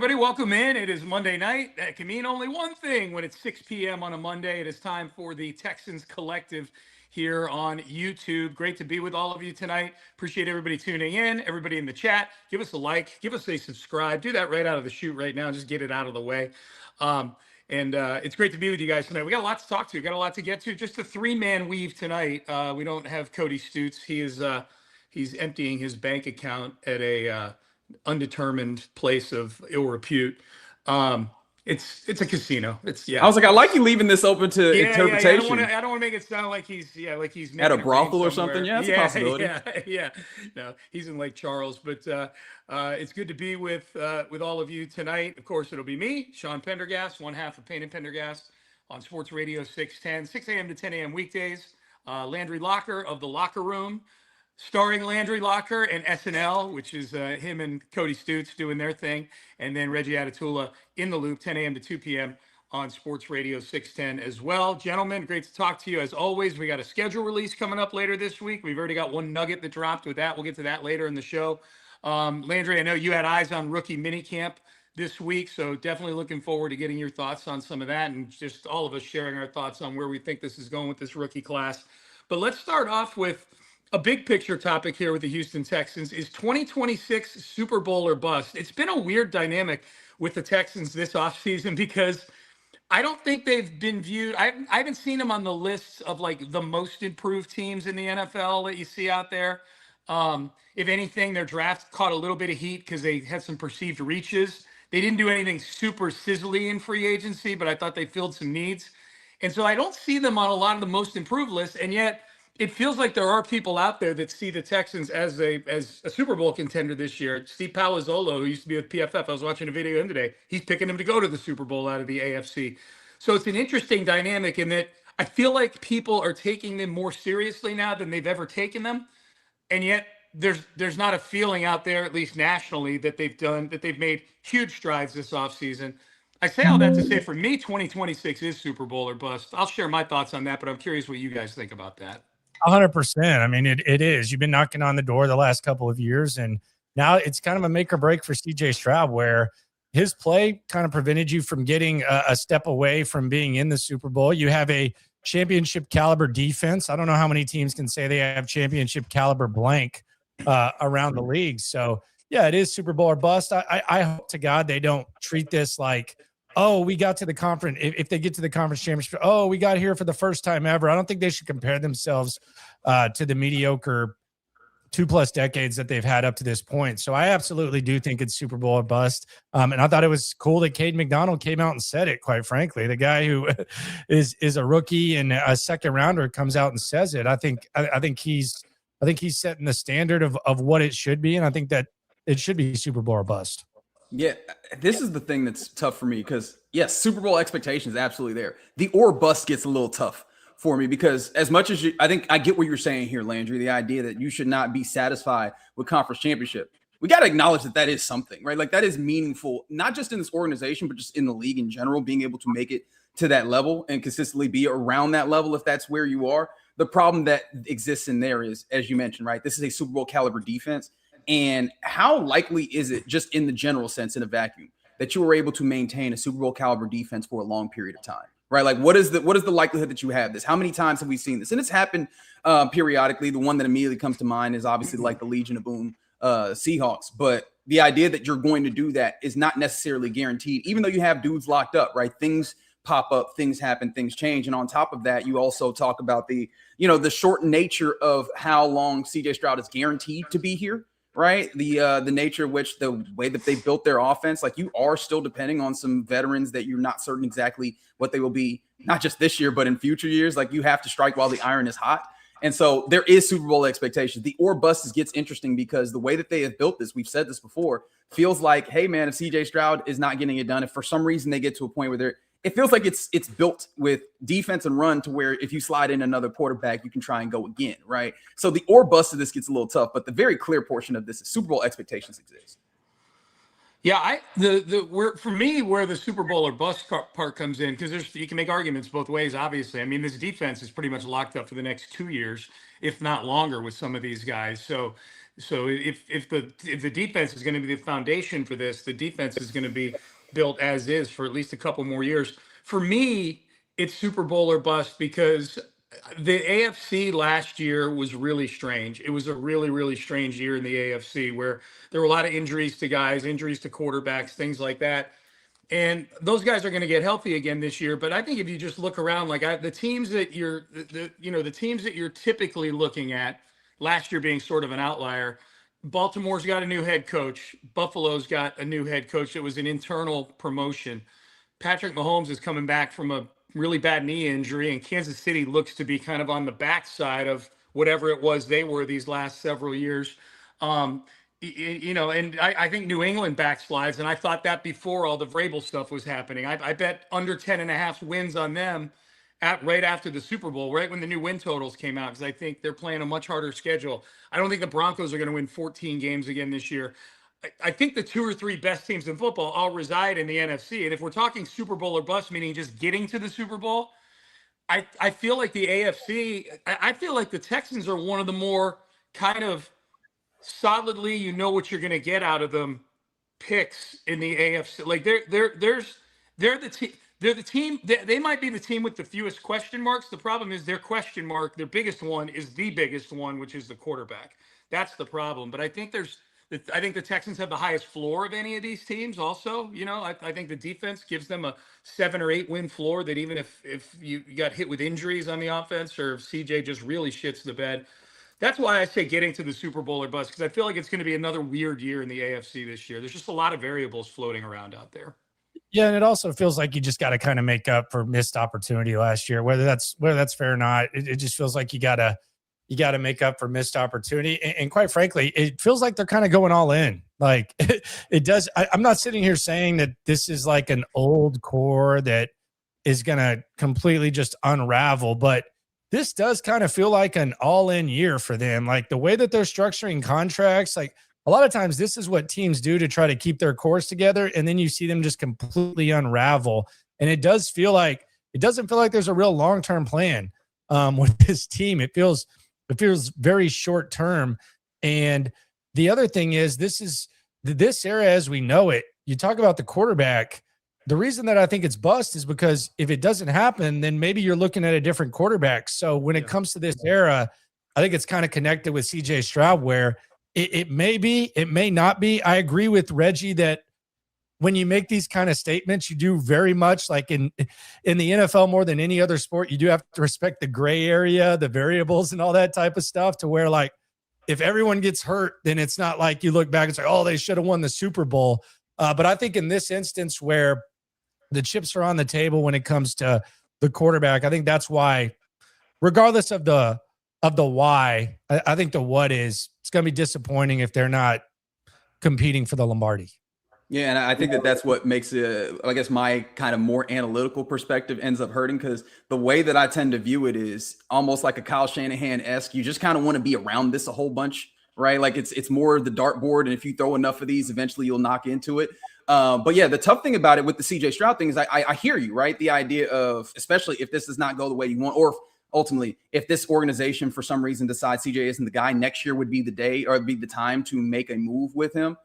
everybody. Welcome in. It is Monday night. That can mean only one thing when it's 6 p.m. on a Monday. It is time for the Texans Collective here on YouTube. Great to be with all of you tonight. Appreciate everybody tuning in, everybody in the chat. Give us a like, give us a subscribe. Do that right out of the chute right now. Just get it out of the way. It's great to be with you guys tonight. We got a lot to talk to. We got a lot to get to. Just a three-man weave tonight. We don't have Cody Stutes. He's emptying his bank account at a undetermined place of ill repute. It's a casino. I was like, I like you leaving this open to interpretation. I don't want to make it sound like he's at a brothel or something. Yeah, that's a possibility. Yeah. No, he's in Lake Charles, but it's good to be with all of you tonight. Of course, it'll be me, Sean Pendergast, one half of Payne and Pendergast on Sports Radio 610, 6 a.m. to 10 a.m. weekdays. Landry Locker of the Locker Room, starring Landry Locker and SNL, which is him and Cody Stutes doing their thing. And then Reggie Atatula in the loop, 10 a.m. to 2 p.m. on Sports Radio 610 as well. Gentlemen, great to talk to you as always. We got a schedule release coming up later this week. We've already got one nugget that dropped with that. We'll get to that later in the show. Landry, I know you had eyes on rookie minicamp this week, so definitely looking forward to getting your thoughts on some of that and just all of us sharing our thoughts on where we think this is going with this rookie class. But let's start off with a big picture topic here with the Houston Texans. Is 2026 Super Bowl or bust? It's been a weird dynamic with the Texans this offseason because I don't think they've been viewed. I haven't seen them on the lists of like the most improved teams in the NFL that you see out there. If anything, their draft caught a little bit of heat because they had some perceived reaches. They didn't do anything super sizzly in free agency, but I thought they filled some needs. And so I don't see them on a lot of the most improved lists. And yet, it feels like there are people out there that see the Texans as a Super Bowl contender this year. Steve Palazzolo, who used to be with PFF, I was watching a video of him today. He's picking him to go to the Super Bowl out of the AFC. So it's an interesting dynamic in that I feel like people are taking them more seriously now than they've ever taken them. And yet there's not a feeling out there, at least nationally, that they've made huge strides this offseason. I say all that to say, for me, 2026 is Super Bowl or bust. I'll share my thoughts on that, but I'm curious what you guys think about that. 100%. I mean, it is. You've been knocking on the door the last couple of years, and now it's kind of a make or break for CJ Stroud, where his play kind of prevented you from getting a step away from being in the Super Bowl. You have a championship caliber defense. I don't know how many teams can say they have championship caliber blank around the league. So, yeah, it is Super Bowl or bust. I hope to God they don't treat this like, oh, we got to the conference. If they get to the conference championship, oh, we got here for the first time ever. I don't think they should compare themselves to the mediocre 2+ decades that they've had up to this point. So I absolutely do think it's Super Bowl or bust. And I thought it was cool that Cade McDonald came out and said it, quite frankly. The guy who is a rookie and a second rounder comes out and says it. I think he's setting the standard of what it should be. And I think that it should be Super Bowl or bust. Yeah, this is the thing that's tough for me because, yes, Super Bowl expectations absolutely there. The or bust gets a little tough for me because as much as I think I get what you're saying here, Landry, the idea that you should not be satisfied with conference championship. We got to acknowledge that is something, right? Like that is meaningful, not just in this organization, but just in the league in general, being able to make it to that level and consistently be around that level if that's where you are. The problem that exists in there is, as you mentioned, right, this is a Super Bowl caliber defense. And how likely is it, just in the general sense, in a vacuum, that you were able to maintain a Super Bowl caliber defense for a long period of time, right? Like, what is the likelihood that you have this? How many times have we seen this? And it's happened periodically. The one that immediately comes to mind is obviously like the Legion of Boom Seahawks. But the idea that you're going to do that is not necessarily guaranteed, even though you have dudes locked up, right? Things pop up, things happen, things change. And on top of that, you also talk about the short nature of how long CJ Stroud is guaranteed to be here. Right. The nature of which the way that they built their offense, like you are still depending on some veterans that you're not certain exactly what they will be, not just this year, but in future years. Like you have to strike while the iron is hot. And so there is Super Bowl expectations. The or bust gets interesting because the way that they have built this, we've said this before, feels like, hey, man, if CJ Stroud is not getting it done, if for some reason they get to a point where it feels like it's built with defense and run to where if you slide in another quarterback, you can try and go again, right? So the or bust of this gets a little tough, but the very clear portion of this is Super Bowl expectations exist. Yeah, for me, where the Super Bowl or bust part comes in, because you can make arguments both ways, obviously. I mean, this defense is pretty much locked up for the next 2 years, if not longer, with some of these guys. So So if the defense is going to be the foundation for this, the defense is going to be built as is for at least a couple more years. For me, it's Super Bowl or bust because the AFC last year was really strange. It was a really, really strange year in the AFC where there were a lot of injuries to guys, injuries to quarterbacks, things like that. And those guys are going to get healthy again this year. But I think if you just look around, like the teams that the teams that you're typically looking at, last year being sort of an outlier, Baltimore's got a new head coach. Buffalo's got a new head coach. It was an internal promotion. Patrick Mahomes is coming back from a really bad knee injury, and Kansas City looks to be kind of on the backside of whatever it was they were these last several years. Um, and I think New England backslides, and I thought that before all the Vrabel stuff was happening. I bet under 10.5 wins on them right after the Super Bowl, right when the new win totals came out, because I think they're playing a much harder schedule. I don't think the Broncos are going to win 14 games again this year. I think the 2 or 3 best teams in football all reside in the NFC. And if we're talking Super Bowl or bust, meaning just getting to the Super Bowl, I feel like the AFC, I feel like the Texans are one of the more kind of solidly, you know what you're going to get out of them picks in the AFC. Like they're the team. They're the team. They might be the team with the fewest question marks. The problem is their question mark, their biggest one, is the biggest one, which is the quarterback. That's the problem. But I think the Texans have the highest floor of any of these teams. Also, I think the defense gives them a 7 or 8 win floor. That even if you got hit with injuries on the offense, or if CJ just really shits the bed, that's why I say getting to the Super Bowl or bust, because I feel like it's going to be another weird year in the AFC this year. There's just a lot of variables floating around out there. Yeah, and it also feels like you just got to kind of make up for missed opportunity last year, whether that's fair or not. It just feels like you gotta make up for missed opportunity, and quite frankly, it feels like they're kind of going all in. Like it does. I'm not sitting here saying that this is like an old core that is gonna completely just unravel, but this does kind of feel like an all-in year for them. Like the way that they're structuring contracts, like a lot of times this is what teams do to try to keep their cores together. And then you see them just completely unravel. And it doesn't feel like there's a real long-term plan with this team. It feels very short-term. And the other thing is this era as we know it, you talk about the quarterback. The reason that I think it's bust is because if it doesn't happen, then maybe you're looking at a different quarterback. So when it comes to this era, I think it's kind of connected with CJ Stroud, where it may be, it may not be. I agree with Reggie that when you make these kind of statements, you do very much like in the NFL more than any other sport, you do have to respect the gray area, the variables and all that type of stuff, to where like if everyone gets hurt, then it's not like you look back and say, oh, they should have won the Super Bowl. But I think in this instance where the chips are on the table when it comes to the quarterback, I think that's why, regardless of the why, I think the what is, it's going to be disappointing if they're not competing for the Lombardi. Yeah, and I think that's what makes it, I guess my kind of more analytical perspective ends up hurting, because the way that I tend to view it is almost like a Kyle Shanahan-esque. You just kind of want to be around this a whole bunch, right? Like it's more the dartboard, and if you throw enough of these, eventually you'll knock into it. But yeah, the tough thing about it with the CJ Stroud thing is I hear you, right? The idea of, especially if this does not go the way you want, or ultimately, if this organization for some reason decides CJ isn't the guy, next year would be the day or be the time to make a move with him.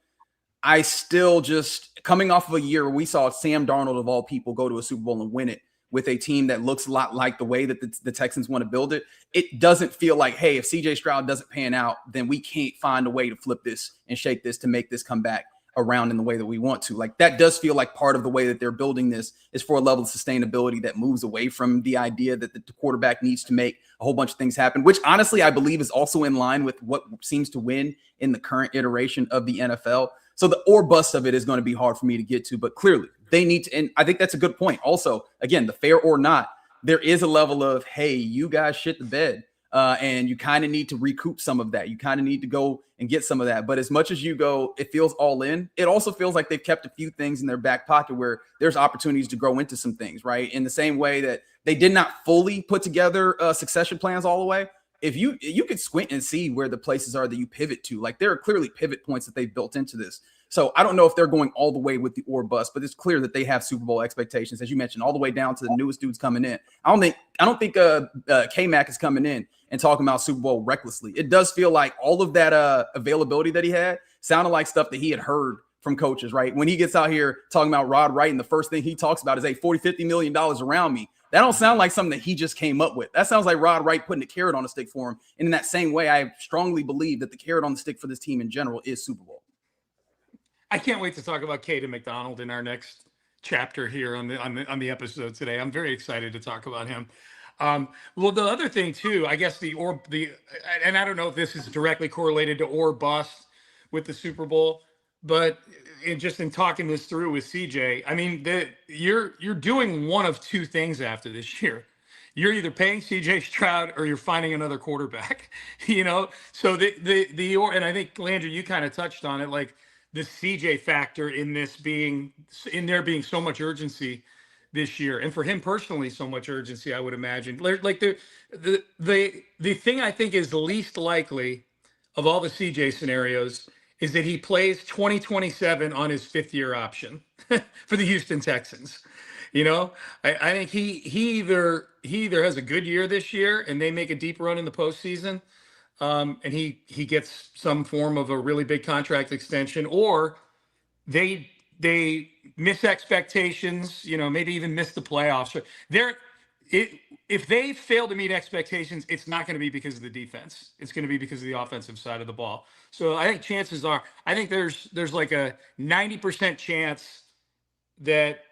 I still just, coming off of a year where we saw Sam Darnold of all people go to a Super Bowl and win it with a team that looks a lot like the way that the Texans want to build it, it doesn't feel like, hey, if CJ Stroud doesn't pan out, then we can't find a way to flip this and shake this to make this come back around in the way that we want to. Like, that does feel like part of the way that they're building this is for a level of sustainability that moves away from the idea that the quarterback needs to make a whole bunch of things happen, which honestly I believe is also in line with what seems to win in the current iteration of the NFL. So the or bust of it is going to be hard for me to get to, but clearly they need to, and I think that's a good point. Also, again, the fair or not, there is a level of, hey, you guys shit the bed, and you kind of need to recoup some of that. You kind of need to go and get some of that. But as much as you go, it feels all in. It also feels like they've kept a few things in their back pocket where there's opportunities to grow into some things, right? In the same way that they did not fully put together succession plans all the way. If you could squint and see where the places are that you pivot to, like there are clearly pivot points that they've built into this. So I don't know if they're going all the way with the or bust, but it's clear that they have Super Bowl expectations, as you mentioned, all the way down to the newest dudes coming in. I don't think K-Mac is coming in and talking about Super Bowl recklessly. It does feel like all of that availability that he had sounded like stuff that he had heard from coaches, right? When he gets out here talking about Rod Wright, and the first thing he talks about is, hey, $40-50 million around me. That don't sound like something that he just came up with. That sounds like Rod Wright putting a carrot on a stick for him. And in that same way, I strongly believe that the carrot on the stick for this team in general is Super Bowl. I can't wait to talk about Caden McDonald in our next chapter here on the episode today. I'm very excited to talk about him. Well, the other thing too, I guess and I don't know if this is directly correlated to or bust with the Super Bowl, but in talking this through with CJ, I mean, you're doing one of two things after this year. You're either paying CJ Stroud or you're finding another quarterback, So and I think Landry, you kind of touched on it, like the CJ factor in there being so much urgency this year, and for him personally, so much urgency, I would imagine. Like the thing I think is the least likely of all the CJ scenarios is that he plays 2027 on his 5th-year option for the Houston Texans. I think he either has a good year this year and they make a deep run in the postseason, and he gets some form of a really big contract extension, or they miss expectations, maybe even miss the playoffs. If they fail to meet expectations, it's not going to be because of the defense. It's going to be because of the offensive side of the ball. So I think chances are, there's like a 90% chance that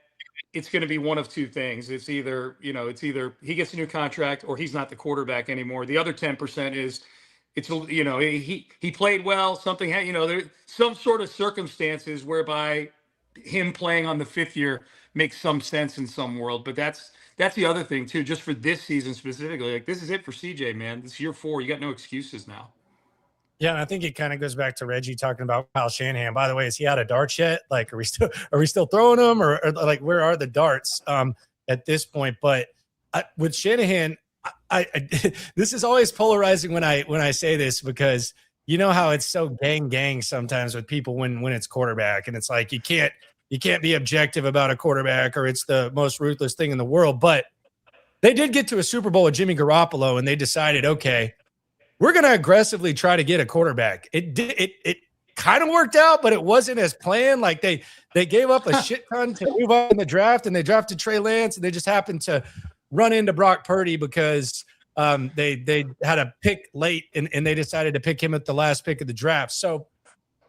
it's going to be one of two things. It's either he gets a new contract or he's not the quarterback anymore. The other 10% is he played well, something, there's some sort of circumstances whereby him playing on the 5th year makes some sense in some world. But that's the other thing too, just for this season specifically. Like, this is it for CJ, man. This is year 4. You got no excuses now. Yeah, and I think it kind of goes back to Reggie talking about Kyle Shanahan. By the way, is he out of darts yet? Like, are we still throwing them, or like, where are the darts at this point? But with Shanahan, I this is always polarizing when I say this, because you know how it's so gang sometimes with people when it's quarterback, and it's like you can't be objective about a quarterback, or it's the most ruthless thing in the world. But they did get to a Super Bowl with Jimmy Garoppolo, and they decided, okay, we're going to aggressively try to get a quarterback. It kind of worked out, but it wasn't as planned. Like, they gave up a shit ton to move up in the draft, and they drafted Trey Lance, and they just happened to run into Brock Purdy because they had a pick late, and they decided to pick him at the last pick of the draft. So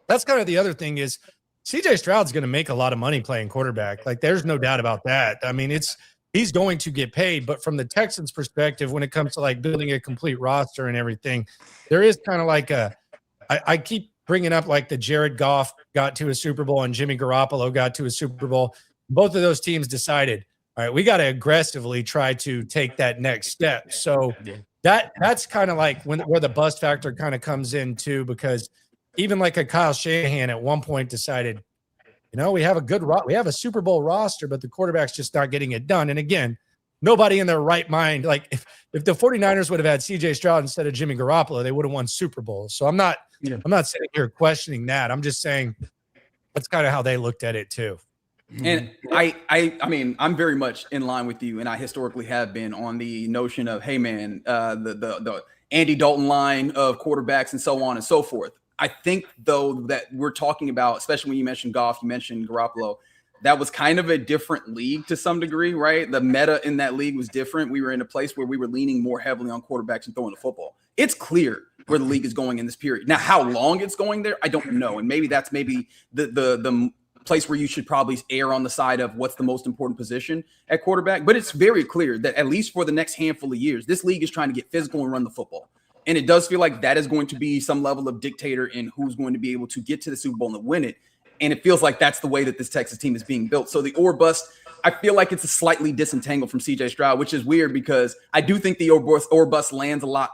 that's kind of the other thing is CJ Stroud's going to make a lot of money playing quarterback. Like, there's no doubt about that. I mean, he's going to get paid, but from the Texans' perspective, when it comes to like building a complete roster and everything, there is kind of like I keep bringing up like the Jared Goff got to a Super Bowl and Jimmy Garoppolo got to a Super Bowl. Both of those teams decided, all right, we got to aggressively try to take that next step. So that's kind of like where the bust factor kind of comes in too, because even like a Kyle Shanahan at one point decided, we have a Super Bowl roster, but the quarterback's just not getting it done. And again, nobody in their right mind, like if the 49ers would have had CJ Stroud instead of Jimmy Garoppolo, they would have won Super Bowls. So I'm not sitting here questioning that. I'm just saying that's kind of how they looked at it too. And I mean, I'm very much in line with you, and I historically have been on the notion of, hey man, the Andy Dalton line of quarterbacks and so on and so forth. I think, though, that we're talking about, especially when you mentioned Goff, you mentioned Garoppolo, that was kind of a different league to some degree, right? The meta in that league was different. We were in a place where we were leaning more heavily on quarterbacks and throwing the football. It's clear where the league is going in this period. Now, how long it's going there, I don't know. And maybe that's the place where you should probably err on the side of what's the most important position at quarterback. But it's very clear that at least for the next handful of years, this league is trying to get physical and run the football. And it does feel like that is going to be some level of dictator in who's going to be able to get to the Super Bowl and win it. And it feels like that's the way that this Texas team is being built. So the or bust, I feel like it's a slightly disentangled from CJ Stroud, which is weird because I do think the or bust lands a lot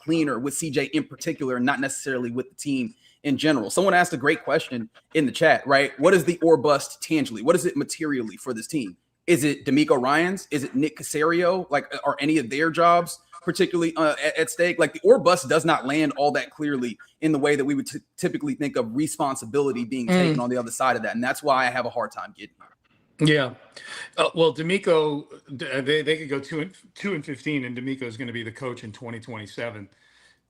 cleaner with CJ in particular, and not necessarily with the team in general. Someone asked a great question in the chat, right? What is the or bust tangibly? What is it materially for this team? Is it D'Amico Ryans? Is it Nick Caserio? Like, are any of their jobs particularly at stake. Like the or bust does not land all that clearly in the way that we would typically think of responsibility being taken on the other side of that. And that's why I have a hard time getting here. Yeah. Well, D'Amico, they could go 2-15, and D'Amico is going to be the coach in 2027.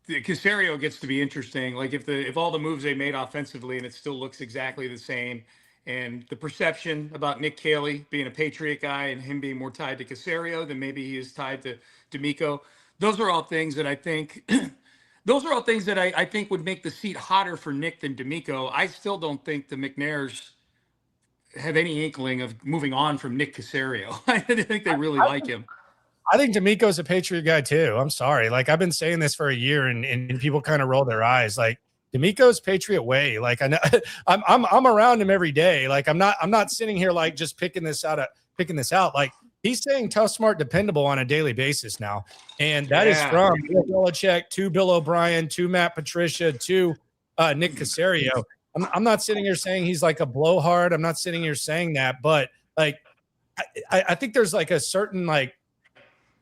Caserio gets to be interesting. Like if all the moves they made offensively and it still looks exactly the same, and the perception about Nick Caley being a Patriot guy and him being more tied to Caserio than maybe he is tied to D'Amico, those are all things that I think those are all things that I think would make the seat hotter for Nick than D'Amico. I still don't think the McNairs have any inkling of moving on from Nick Caserio. I think they really like him. I think D'Amico's a Patriot guy too. I'm sorry. Like I've been saying this for a year and people kind of roll their eyes. Like D'Amico's Patriot way. Like I know I'm around him every day. Like I'm not sitting here like just picking this out. Like he's saying tough, smart, dependable on a daily basis now. And that is from Bill Belichick to Bill O'Brien to Matt Patricia to Nick Caserio. I'm not sitting here saying he's like a blowhard. I'm not sitting here saying that, but like I think there's like a certain like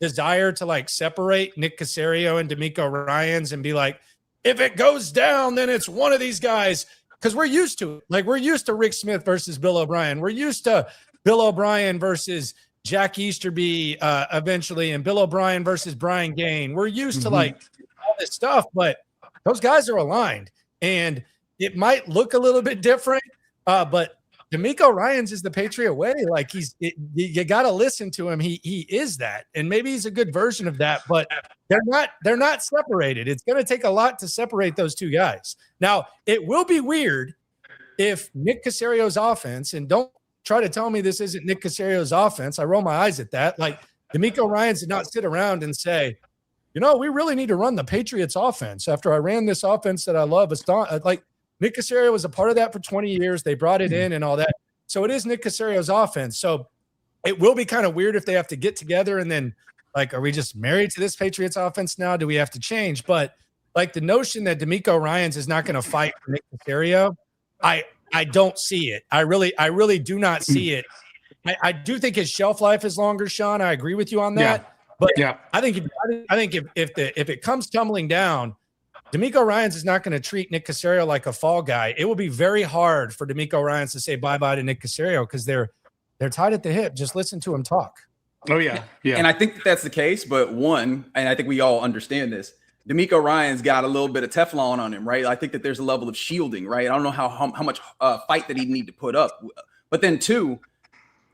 desire to like separate Nick Caserio and D'Amico Ryans and be like, if it goes down, then it's one of these guys. Because we're used to it. Like we're used to Rick Smith versus Bill O'Brien. We're used to Bill O'Brien versus Jack Easterby eventually, and Bill O'Brien versus Brian Gaine. We're used to like all this stuff, but those guys are aligned. And it might look a little bit different, but D'Amico Ryans is the Patriot way. Like you got to listen to him. He is that, and maybe he's a good version of that. But they're not separated. It's going to take a lot to separate those two guys. Now it will be weird if Nick Caserio's offense, and don't try to tell me this isn't Nick Caserio's offense. I roll my eyes at that. Like D'Amico Ryans did not sit around and say, you know, we really need to run the Patriots offense after I ran this offense that I love. Like Nick Caserio was a part of that for 20 years. They brought it in and all that. So it is Nick Caserio's offense. So it will be kind of weird if they have to get together and then like, are we just married to this Patriots offense now? Do we have to change? But like the notion that D'Amico Ryans is not going to fight for Nick Caserio, I don't see it. I really do not see it. I do think his shelf life is longer, Sean. I agree with you on that. Yeah. But yeah, I think if it comes tumbling down, D'Amico Ryans is not going to treat Nick Caserio like a fall guy. It will be very hard for D'Amico Ryans to say bye-bye to Nick Caserio because they're tied at the hip. Just listen to him talk. Oh, yeah. And I think that's the case. But one, and I think we all understand this, D'Amico Ryans got a little bit of Teflon on him, right? I think that there's a level of shielding, right? I don't know how much fight that he'd need to put up. But then two,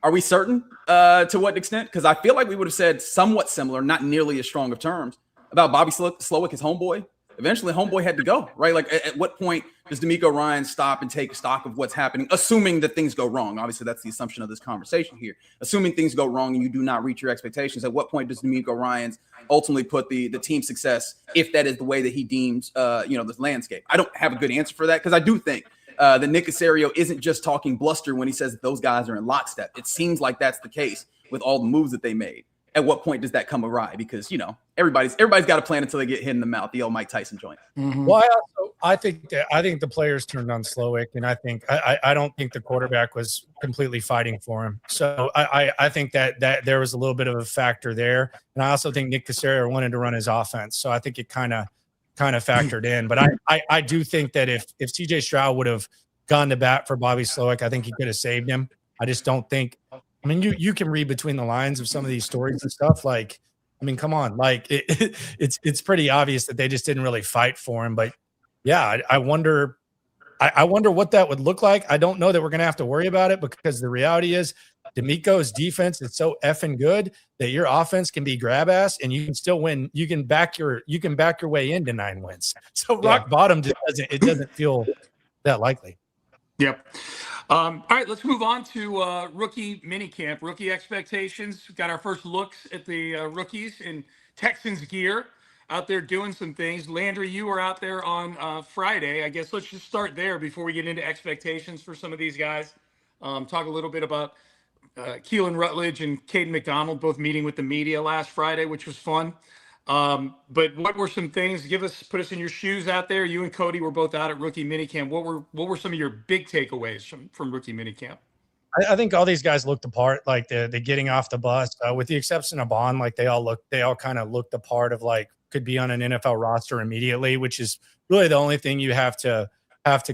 are we certain to what extent? Because I feel like we would have said somewhat similar, not nearly as strong of terms, about Bobby Slowick, his homeboy. Eventually, homeboy had to go, right? Like, at what point does D'Amico Ryans stop and take stock of what's happening, assuming that things go wrong? Obviously, that's the assumption of this conversation here. Assuming things go wrong and you do not reach your expectations, at what point does D'Amico Ryans ultimately put the team success, if that is the way that he deems, this landscape? I don't have a good answer for that because I do think that Nick Caserio isn't just talking bluster when he says that those guys are in lockstep. It seems like that's the case with all the moves that they made. At what point does that come awry? Because, everybody's got a plan until they get hit in the mouth, the old Mike Tyson joint. Mm-hmm. Well, I think the players turned on Slowick, and I don't think the quarterback was completely fighting for him. So I think that there was a little bit of a factor there, and I also think Nick Caserio wanted to run his offense, so I think it kind of factored in. But I do think that if CJ Stroud would have gone to bat for Bobby Slowick, I think he could have saved him. I just don't think. I mean, you can read between the lines of some of these stories and stuff. Like, I mean, come on, like it's pretty obvious that they just didn't really fight for him. But yeah, I wonder what that would look like. I don't know that we're gonna have to worry about it because the reality is D'Amico's defense is so effing good that your offense can be grab ass and you can still win. You can back your way into 9 wins. So rock bottom just doesn't feel that likely. Yep. All right, let's move on to rookie minicamp, rookie expectations. We've got our first looks at the rookies in Texans gear out there doing some things. Landry, you were out there on Friday. I guess let's just start there before we get into expectations for some of these guys. Talk a little bit about Keelan Rutledge and Caden McDonald both meeting with the media last Friday, which was fun. But what were some things? Put us in your shoes out there. You and Cody were both out at rookie minicamp. What were some of your big takeaways from rookie minicamp? I think all these guys looked the part, like the getting off the bus, with the exception of Bond. Like they all kind of looked the part of like could be on an NFL roster immediately, which is really the only thing you have to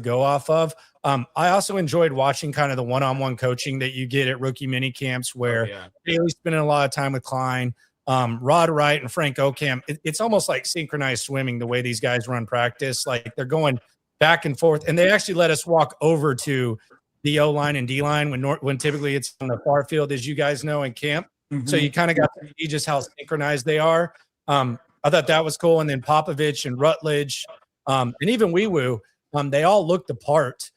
go off of. I also enjoyed watching kind of the one-on-one coaching that you get at rookie mini camps where Bailey's spending a lot of time with Klein, Rod Wright and Frank Ocamp. It's almost like synchronized swimming the way these guys run practice. Like they're going back and forth, and they actually let us walk over to the O-line and D-line when typically it's on the far field, as you guys know, in camp. Mm-hmm. So you kind of got to see just how synchronized they are. I thought that was cool. And then Popovich and Rutledge and even Wee Woo, they all looked the part.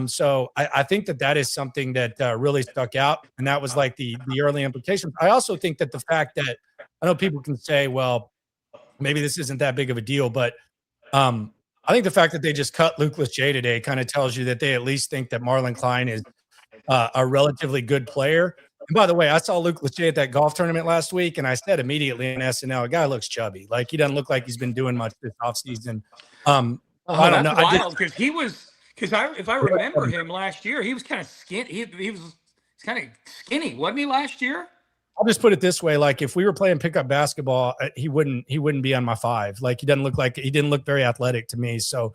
So I think that is something that really stuck out. And that was like the early implications. I also think that the fact that I know people can say, well, maybe this isn't that big of a deal, but I think the fact that they just cut Luke Lachey today kind of tells you that they at least think that Marlon Klein is a relatively good player. And by the way, I saw Luke Lachey at that golf tournament last week, and I said immediately in SNL, a guy looks chubby. Like he doesn't look like he's been doing much this offseason. I don't know. Wild because if I remember him last year, he was kind of skinny. He was kind of skinny, wasn't he, last year? I'll just put it this way: like if we were playing pickup basketball, he wouldn't be on my 5. Like he didn't look very athletic to me. So,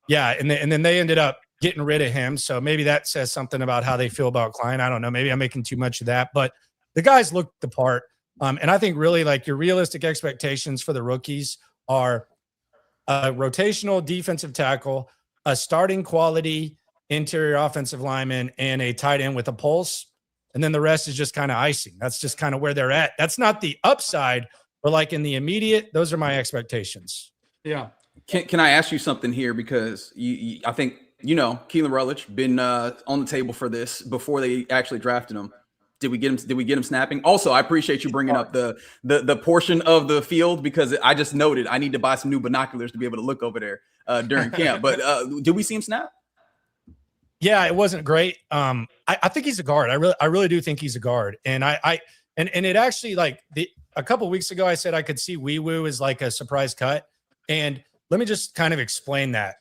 yeah. And then they ended up getting rid of him. So maybe that says something about how they feel about Klein. I don't know. Maybe I'm making too much of that, but the guys looked the part. And I think really like your realistic expectations for the rookies are a rotational defensive tackle, a starting quality interior offensive lineman, and a tight end with a pulse. And then the rest is just kind of icing. That's just kind of where they're at. That's not the upside, but like in the immediate, those are my expectations. Yeah. Can I ask you something here? Because I think, Keelan Rutledge been on the table for this before they actually drafted him. Did we get him snapping? Also, I appreciate you bringing up the portion of the field because I just noted I need to buy some new binoculars to be able to look over there during camp. But did we see him snap? Yeah, it wasn't great. I think he's a guard. I really do think he's a guard. And and it actually like a couple of weeks ago, I said I could see Wee Woo as like a surprise cut. And let me just kind of explain that.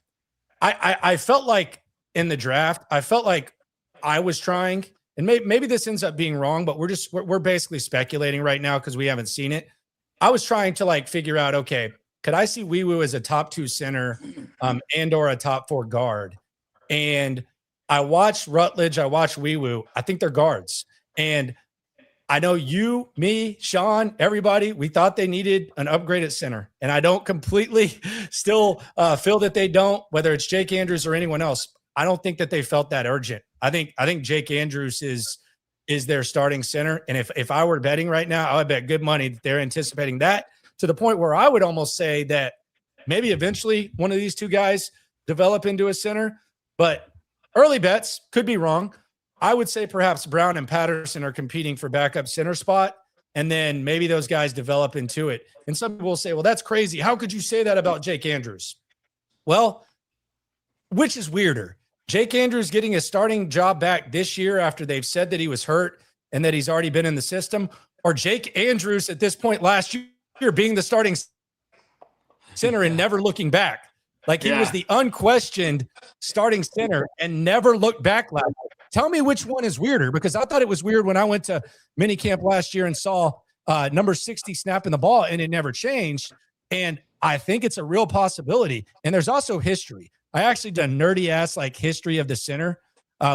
I felt like in the draft, I felt like I was trying, and maybe this ends up being wrong, but we're basically speculating right now because we haven't seen it. I was trying to like figure out, okay, could I see Wee Woo as a top 2 center and or a top 4 guard? And I watched Rutledge. I watched Wee Woo. I think they're guards. And I know you, me, Sean, everybody, we thought they needed an upgrade at center. And I don't completely still feel that they don't, whether it's Jake Andrews or anyone else. I don't think that they felt that urgent. I think Jake Andrews is their starting center. And if I were betting right now, I would bet good money that they're anticipating that to the point where I would almost say that maybe eventually one of these two guys develop into a center. But early bets, could be wrong. I would say perhaps Brown and Patterson are competing for backup center spot, and then maybe those guys develop into it. And some people will say, well, that's crazy. How could you say that about Jake Andrews? Well, which is weirder? Jake Andrews getting a starting job back this year after they've said that he was hurt and that he's already been in the system, or Jake Andrews at this point last year being the starting center and never looking back? Like he was the unquestioned starting center and never looked back last year. Tell me which one is weirder, because I thought it was weird when I went to minicamp last year and saw number 60 snapping the ball and it never changed. And I think it's a real possibility. And there's also history. I actually done nerdy ass like history of the center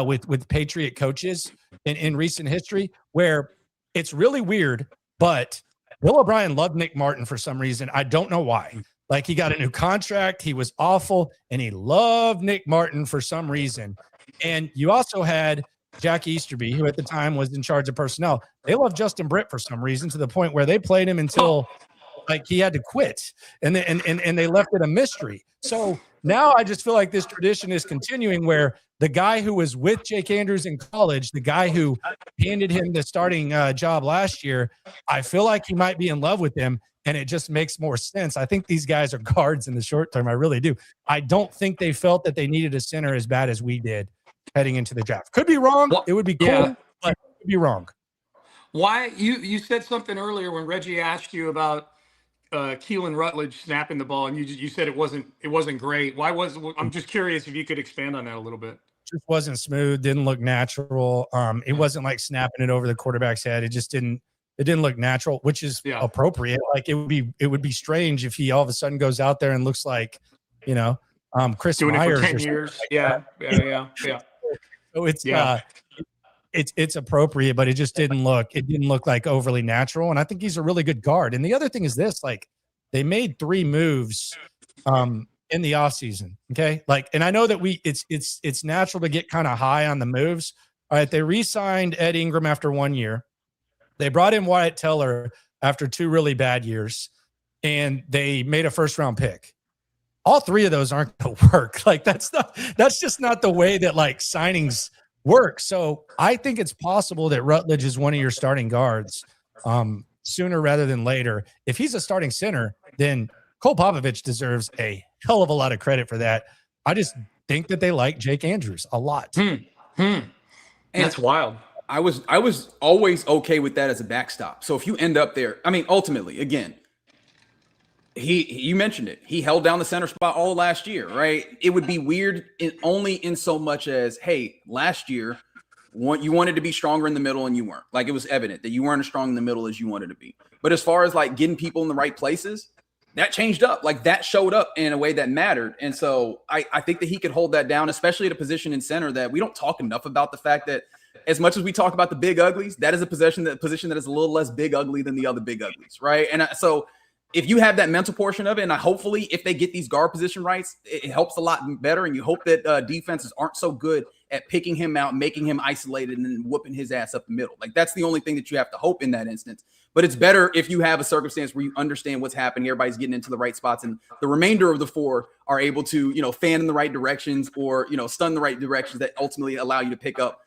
with Patriot coaches in recent history where it's really weird, but Bill O'Brien loved Nick Martin for some reason. I don't know why. Like he got a new contract. He was awful and he loved Nick Martin for some reason. And you also had Jack Easterby, who at the time was in charge of personnel. They loved Justin Britt for some reason to the point where they played him until like he had to quit, and they left it a mystery. So now I just feel like this tradition is continuing where the guy who was with Jake Andrews in college, the guy who handed him the starting job last year, I feel like he might be in love with him. And it just makes more sense. I think these guys are guards in the short term. I really do. I don't think they felt that they needed a center as bad as we did heading into the draft. Could be wrong. It would be cool, but it could be wrong. Why you said something earlier when Reggie asked you about Keelan Rutledge snapping the ball, and you said it wasn't great. I'm just curious if you could expand on that a little bit. just wasn't smooth, didn't look natural. It wasn't like snapping it over the quarterback's head. It just didn't look natural, which is appropriate. Like it would be strange if he all of a sudden goes out there and looks like, Chris Doing Myers it for 10 years. Like yeah. So it's appropriate, but it didn't look like overly natural. And I think he's a really good guard. And the other thing is this, like they made 3 moves in the offseason. Okay. Like, and I know that it's natural to get kind of high on the moves. All right. They re-signed Ed Ingram after 1 year. They brought in Wyatt Teller after 2 really bad years, and they made a first-round pick. All 3 of those aren't going to work. Like that's just not the way that like signings work. So I think it's possible that Rutledge is one of your starting guards sooner rather than later. If he's a starting center, then Cole Popovich deserves a hell of a lot of credit for that. I just think that they like Jake Andrews a lot. That's wild. I was always okay with that as a backstop. So if you end up there, I mean, ultimately, again, you mentioned it. He held down the center spot all last year, right? It would be weird only in so much as, hey, last year, you wanted to be stronger in the middle and you weren't. Like it was evident that you weren't as strong in the middle as you wanted to be. But as far as like getting people in the right places, that changed up. Like that showed up in a way that mattered. And so I think that he could hold that down, especially at a position in center that we don't talk enough about the fact that as much as we talk about the big uglies, that is a position that is a little less big ugly than the other big uglies, right? And so if you have that mental portion of it, and hopefully if they get these guard position rights, it helps a lot better. And you hope that defenses aren't so good at picking him out, making him isolated, and then whooping his ass up the middle. Like that's the only thing that you have to hope in that instance. But it's better if you have a circumstance where you understand what's happening, everybody's getting into the right spots, and the remainder of the 4 are able to, fan in the right directions or, stun the right directions that ultimately allow you to pick up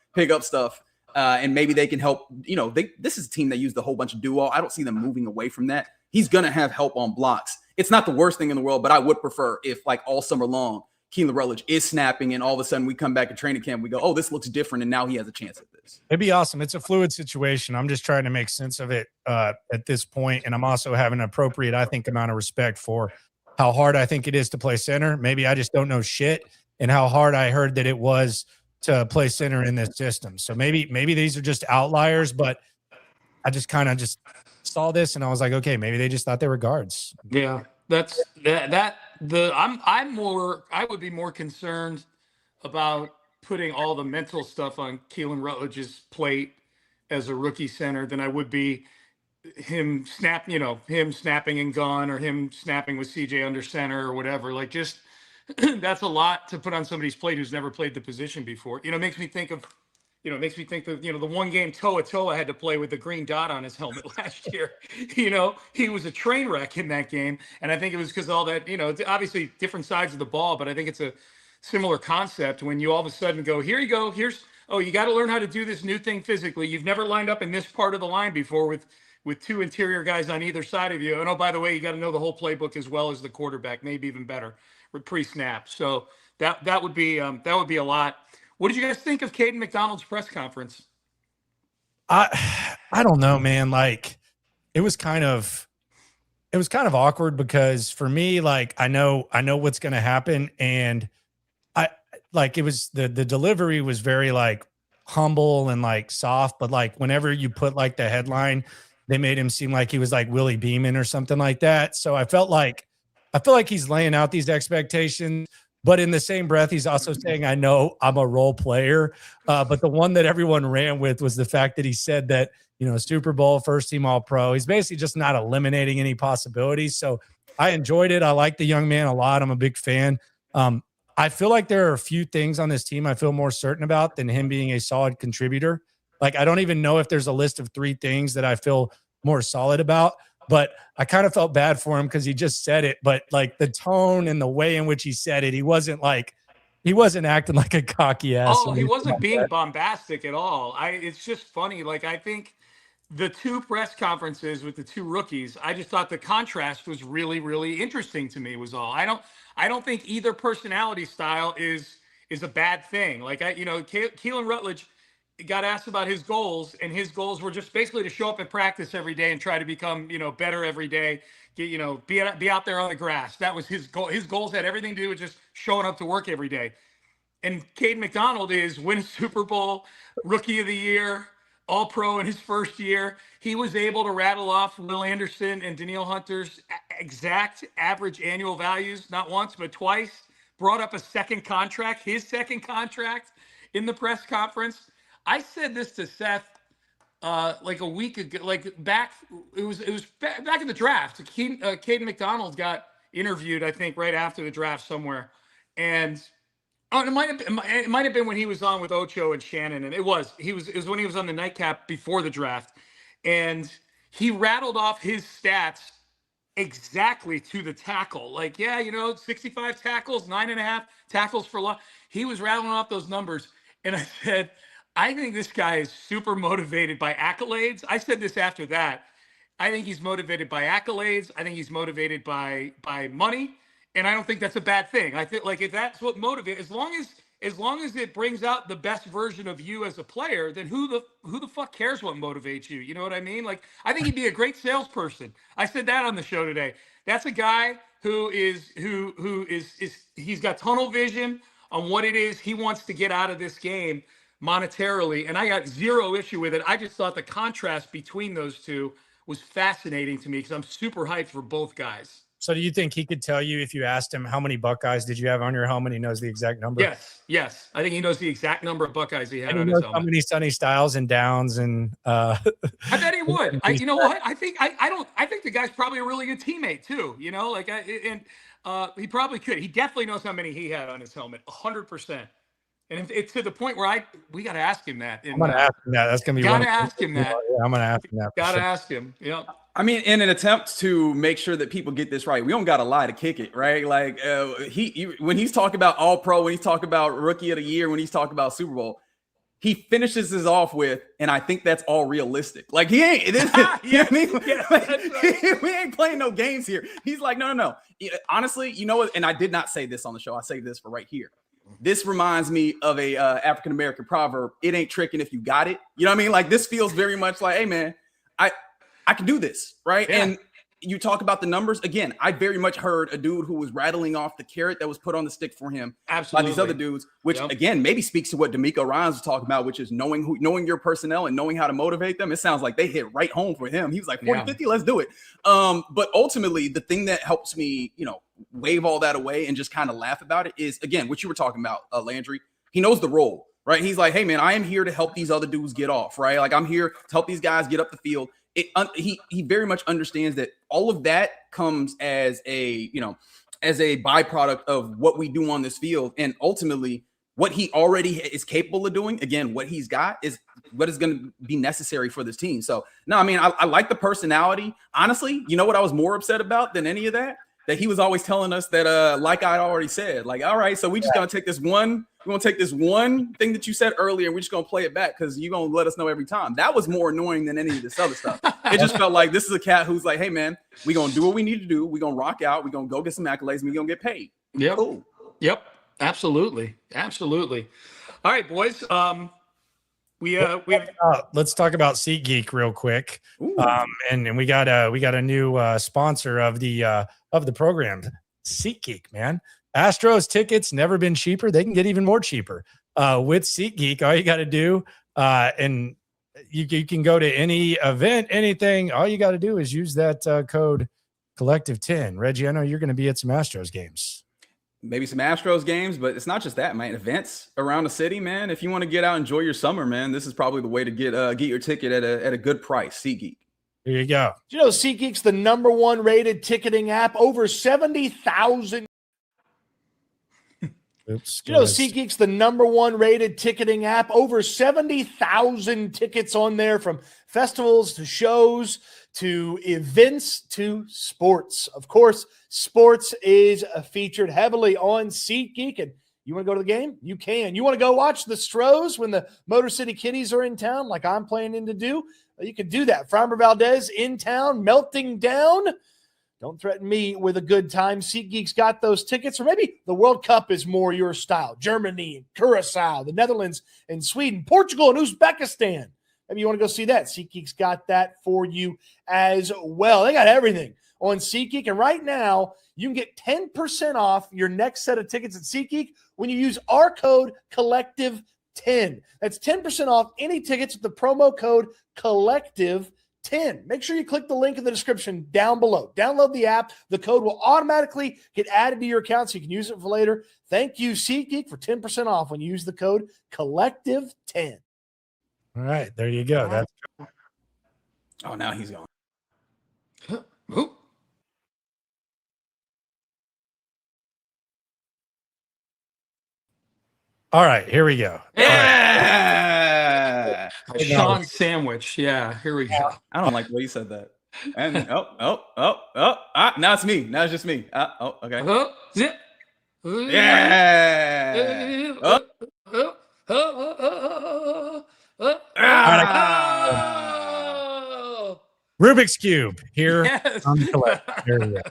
stuff. And maybe they can help, this is a team that used a whole bunch of duo. I don't see them moving away from that. He's going to have help on blocks. It's not the worst thing in the world, but I would prefer if like all summer long, Keelan Rutledge is snapping and all of a sudden we come back at training camp, we go, oh, this looks different. And now he has a chance at this. It'd be awesome. It's a fluid situation. I'm just trying to make sense of it at this point. And I'm also having an appropriate, I think, amount of respect for how hard I think it is to play center. Maybe I just don't know shit, and how hard I heard that it was to play center in this system. So maybe these are just outliers, but I just kind of just saw this and I was like, okay, maybe they just thought they were guards. Yeah, I would be more concerned about putting all the mental stuff on Keelan Rutledge's plate as a rookie center than I would be him snapping and gun, or him snapping with CJ under center or whatever. Like just that's a lot to put on somebody's plate who's never played the position before. It makes me think of the one game Toa had to play with the green dot on his helmet last year. He was a train wreck in that game. And I think it was because all that, it's obviously different sides of the ball, but I think it's a similar concept when you all of a sudden go, here you go, you got to learn how to do this new thing physically. You've never lined up in this part of the line before with 2 interior guys on either side of you. And by the way, you got to know the whole playbook as well as the quarterback, maybe even better with pre-snap. So that would be a lot. What did you guys think of Caden McDonald's press conference? I don't know, man. Like it was kind of awkward because for me, like I know what's going to happen, and it was the delivery was very like humble and like soft, but like whenever you put like the headline, they made him seem like he was like Willie Beeman or something like that. So I feel like he's laying out these expectations. But in the same breath, he's also saying, I know I'm a role player. But the one that everyone ran with was the fact that he said that, Super Bowl, first team all pro. He's basically just not eliminating any possibilities. So I enjoyed it. I like the young man a lot. I'm a big fan. I feel like there are a few things on this team I feel more certain about than him being a solid contributor. Like, I don't even know if there's a list of 3 things that I feel more solid about. But I kind of felt bad for him because he just said it. But like the tone and the way in which he said it, he wasn't acting like a cocky ass. Oh, he wasn't being bombastic at all. It's just funny. Like I think the 2 press conferences with the 2 rookies, I just thought the contrast was really, really interesting to me. Was all. I don't think either personality style is a bad thing. Like Keelan Rutledge got asked about his goals, and his goals were just basically to show up at practice every day and try to become, better every day. Be out there on the grass. That was his goal. His goals had everything to do with just showing up to work every day. And Cade McDonald is win a Super Bowl, rookie of the year, all pro in his first year. He was able to rattle off Will Anderson and Danielle Hunter's exact average annual values, not once, but twice. Brought up a second contract, his second contract in the press conference. I said this to Seth like a week ago, like back, it was back in the draft. Caden McDonald got interviewed, I think, right after the draft somewhere. And it might have been when he was on with Ocho and Shannon, and it was when he was on the nightcap before the draft, and he rattled off his stats exactly to the tackle. Like, 65 tackles, 9.5 tackles for loss. He was rattling off those numbers, and I said, I think this guy is super motivated by accolades. I said this after that. I think he's motivated by accolades. I think he's motivated by money. And I don't think that's a bad thing. I think, like, if that's what motivates, as long as it brings out the best version of you as a player, then who the fuck cares what motivates you? You know what I mean? Like, I think he'd be a great salesperson. I said that on the show today. That's a guy who is he's got tunnel vision on what it is he wants to get out of this game monetarily, and I got zero issue with it. I just thought the contrast between those two was fascinating to me because I'm super hyped for both guys. So do you think he could tell you if you asked him how many Buckeyes did you have on your helmet? He knows the exact number. Yes. I think he knows the exact number of Buckeyes he had and on he his knows helmet. how many Sonny Styles and Downs and I bet he would. You know what? I think the guy's probably a really good teammate too. You know, like he probably could. He definitely knows how many he had on his helmet. 100%. And it's to the point where we got to ask him that. I'm going to ask him that. That's going to be got to ask him that. Yeah, I'm going to ask him that. Got to ask him. Yeah. I mean, in an attempt to make sure that people get this right, we don't got to lie to kick it, right? Like when he's talking about all pro, when he's talking about rookie of the year, when he's talking about Super Bowl, he finishes this off with, and I think that's all realistic. Like he ain't, you know what I mean? Yes, like, right. we ain't playing no games here. He's like, no. Honestly, you know what? And I did not say this on the show. I say this for right here. This reminds me of a African-American proverb. It ain't tricking if you got it. You know what I mean? Like this feels very much like, hey man, I can do this, right? Yeah. And you talk about the numbers. Again, I very much heard a dude who was rattling off the carrot that was put on the stick for him Absolutely. by these other dudes, which again, maybe speaks to what D'Amico Ryans was talking about, which is knowing your personnel and knowing how to motivate them. It sounds like they hit right home for him. He was like 40-50, let's do it. But ultimately, the thing that helps me, wave all that away and just kind of laugh about it is, again, what you were talking about, Landry. He knows the role, right? He's like, hey, man, I am here to help these other dudes get off, right? Like, I'm here to help these guys get up the field. He very much understands that all of that comes as a byproduct of what we do on this field. And ultimately, what he already is capable of doing, again, what he's got is what is going to be necessary for this team. So, no, I mean, I like the personality. Honestly, you know what I was more upset about than any of that? That he was always telling us that, like I already said, like, all right, so we just going to take this one. We're going to take this one thing that you said earlier, and we're just going to play it back because you're going to let us know every time. That was more annoying than any of this other stuff. It just felt like this is a cat who's like, hey, man, we're going to do what we need to do. We're going to rock out. We're going to go get some accolades, and we're going to get paid. Yep. Cool. Yep. Absolutely. All right, boys. We have let's talk about SeatGeek real quick. And we got a new sponsor of the program, SeatGeek, man. Astros tickets never been cheaper. They can get even more cheaper with SeatGeek. All you got to do, and you can go to any event, anything. All you got to do is use that code Collective10. Reggie, I know you're going to be at some Astros games. Maybe some Astros games, but it's not just that, man. Events around the city, man. If you want to get out and enjoy your summer, man, this is probably the way to get your ticket at a good price. SeatGeek. Here you go. Do you know SeatGeek's the #1 rated ticketing app? Over 70,000. Oops. Do you know SeatGeek's the #1 rated ticketing app? Over 70,000 tickets on there, from festivals to shows to events to sports. Of course, sports is featured heavily on SeatGeek. And you want to go to the game? You can. You want to go watch the Stros when the Motor City Kitties are in town, like I'm planning to do? You can do that. Framber Valdez in town, melting down. Don't threaten me with a good time. SeatGeek's got those tickets. Or maybe the World Cup is more your style. Germany and Curacao, the Netherlands and Sweden, Portugal and Uzbekistan. Maybe you want to go see that. SeatGeek's got that for you as well. They got everything on SeatGeek. And right now, you can get 10% off your next set of tickets at SeatGeek when you use our code Collective10. That's 10% off any tickets with the promo code Collective10. Make sure you click the link in the description down below. Download the app. The code will automatically get added to your account so you can use it for later. Thank you, SeatGeek, for 10% off when you use the code Collective10. All right, there you go. That's Oh, now he's going. Oop. all right. Here we go. Yeah. A Sean sandwich. Yeah, here we go. I don't like the way you said that. And now it's me. Now it's just me. Okay. Oh, zip. Yeah. Rubik's Cube here. Yes. On the collect. There we go.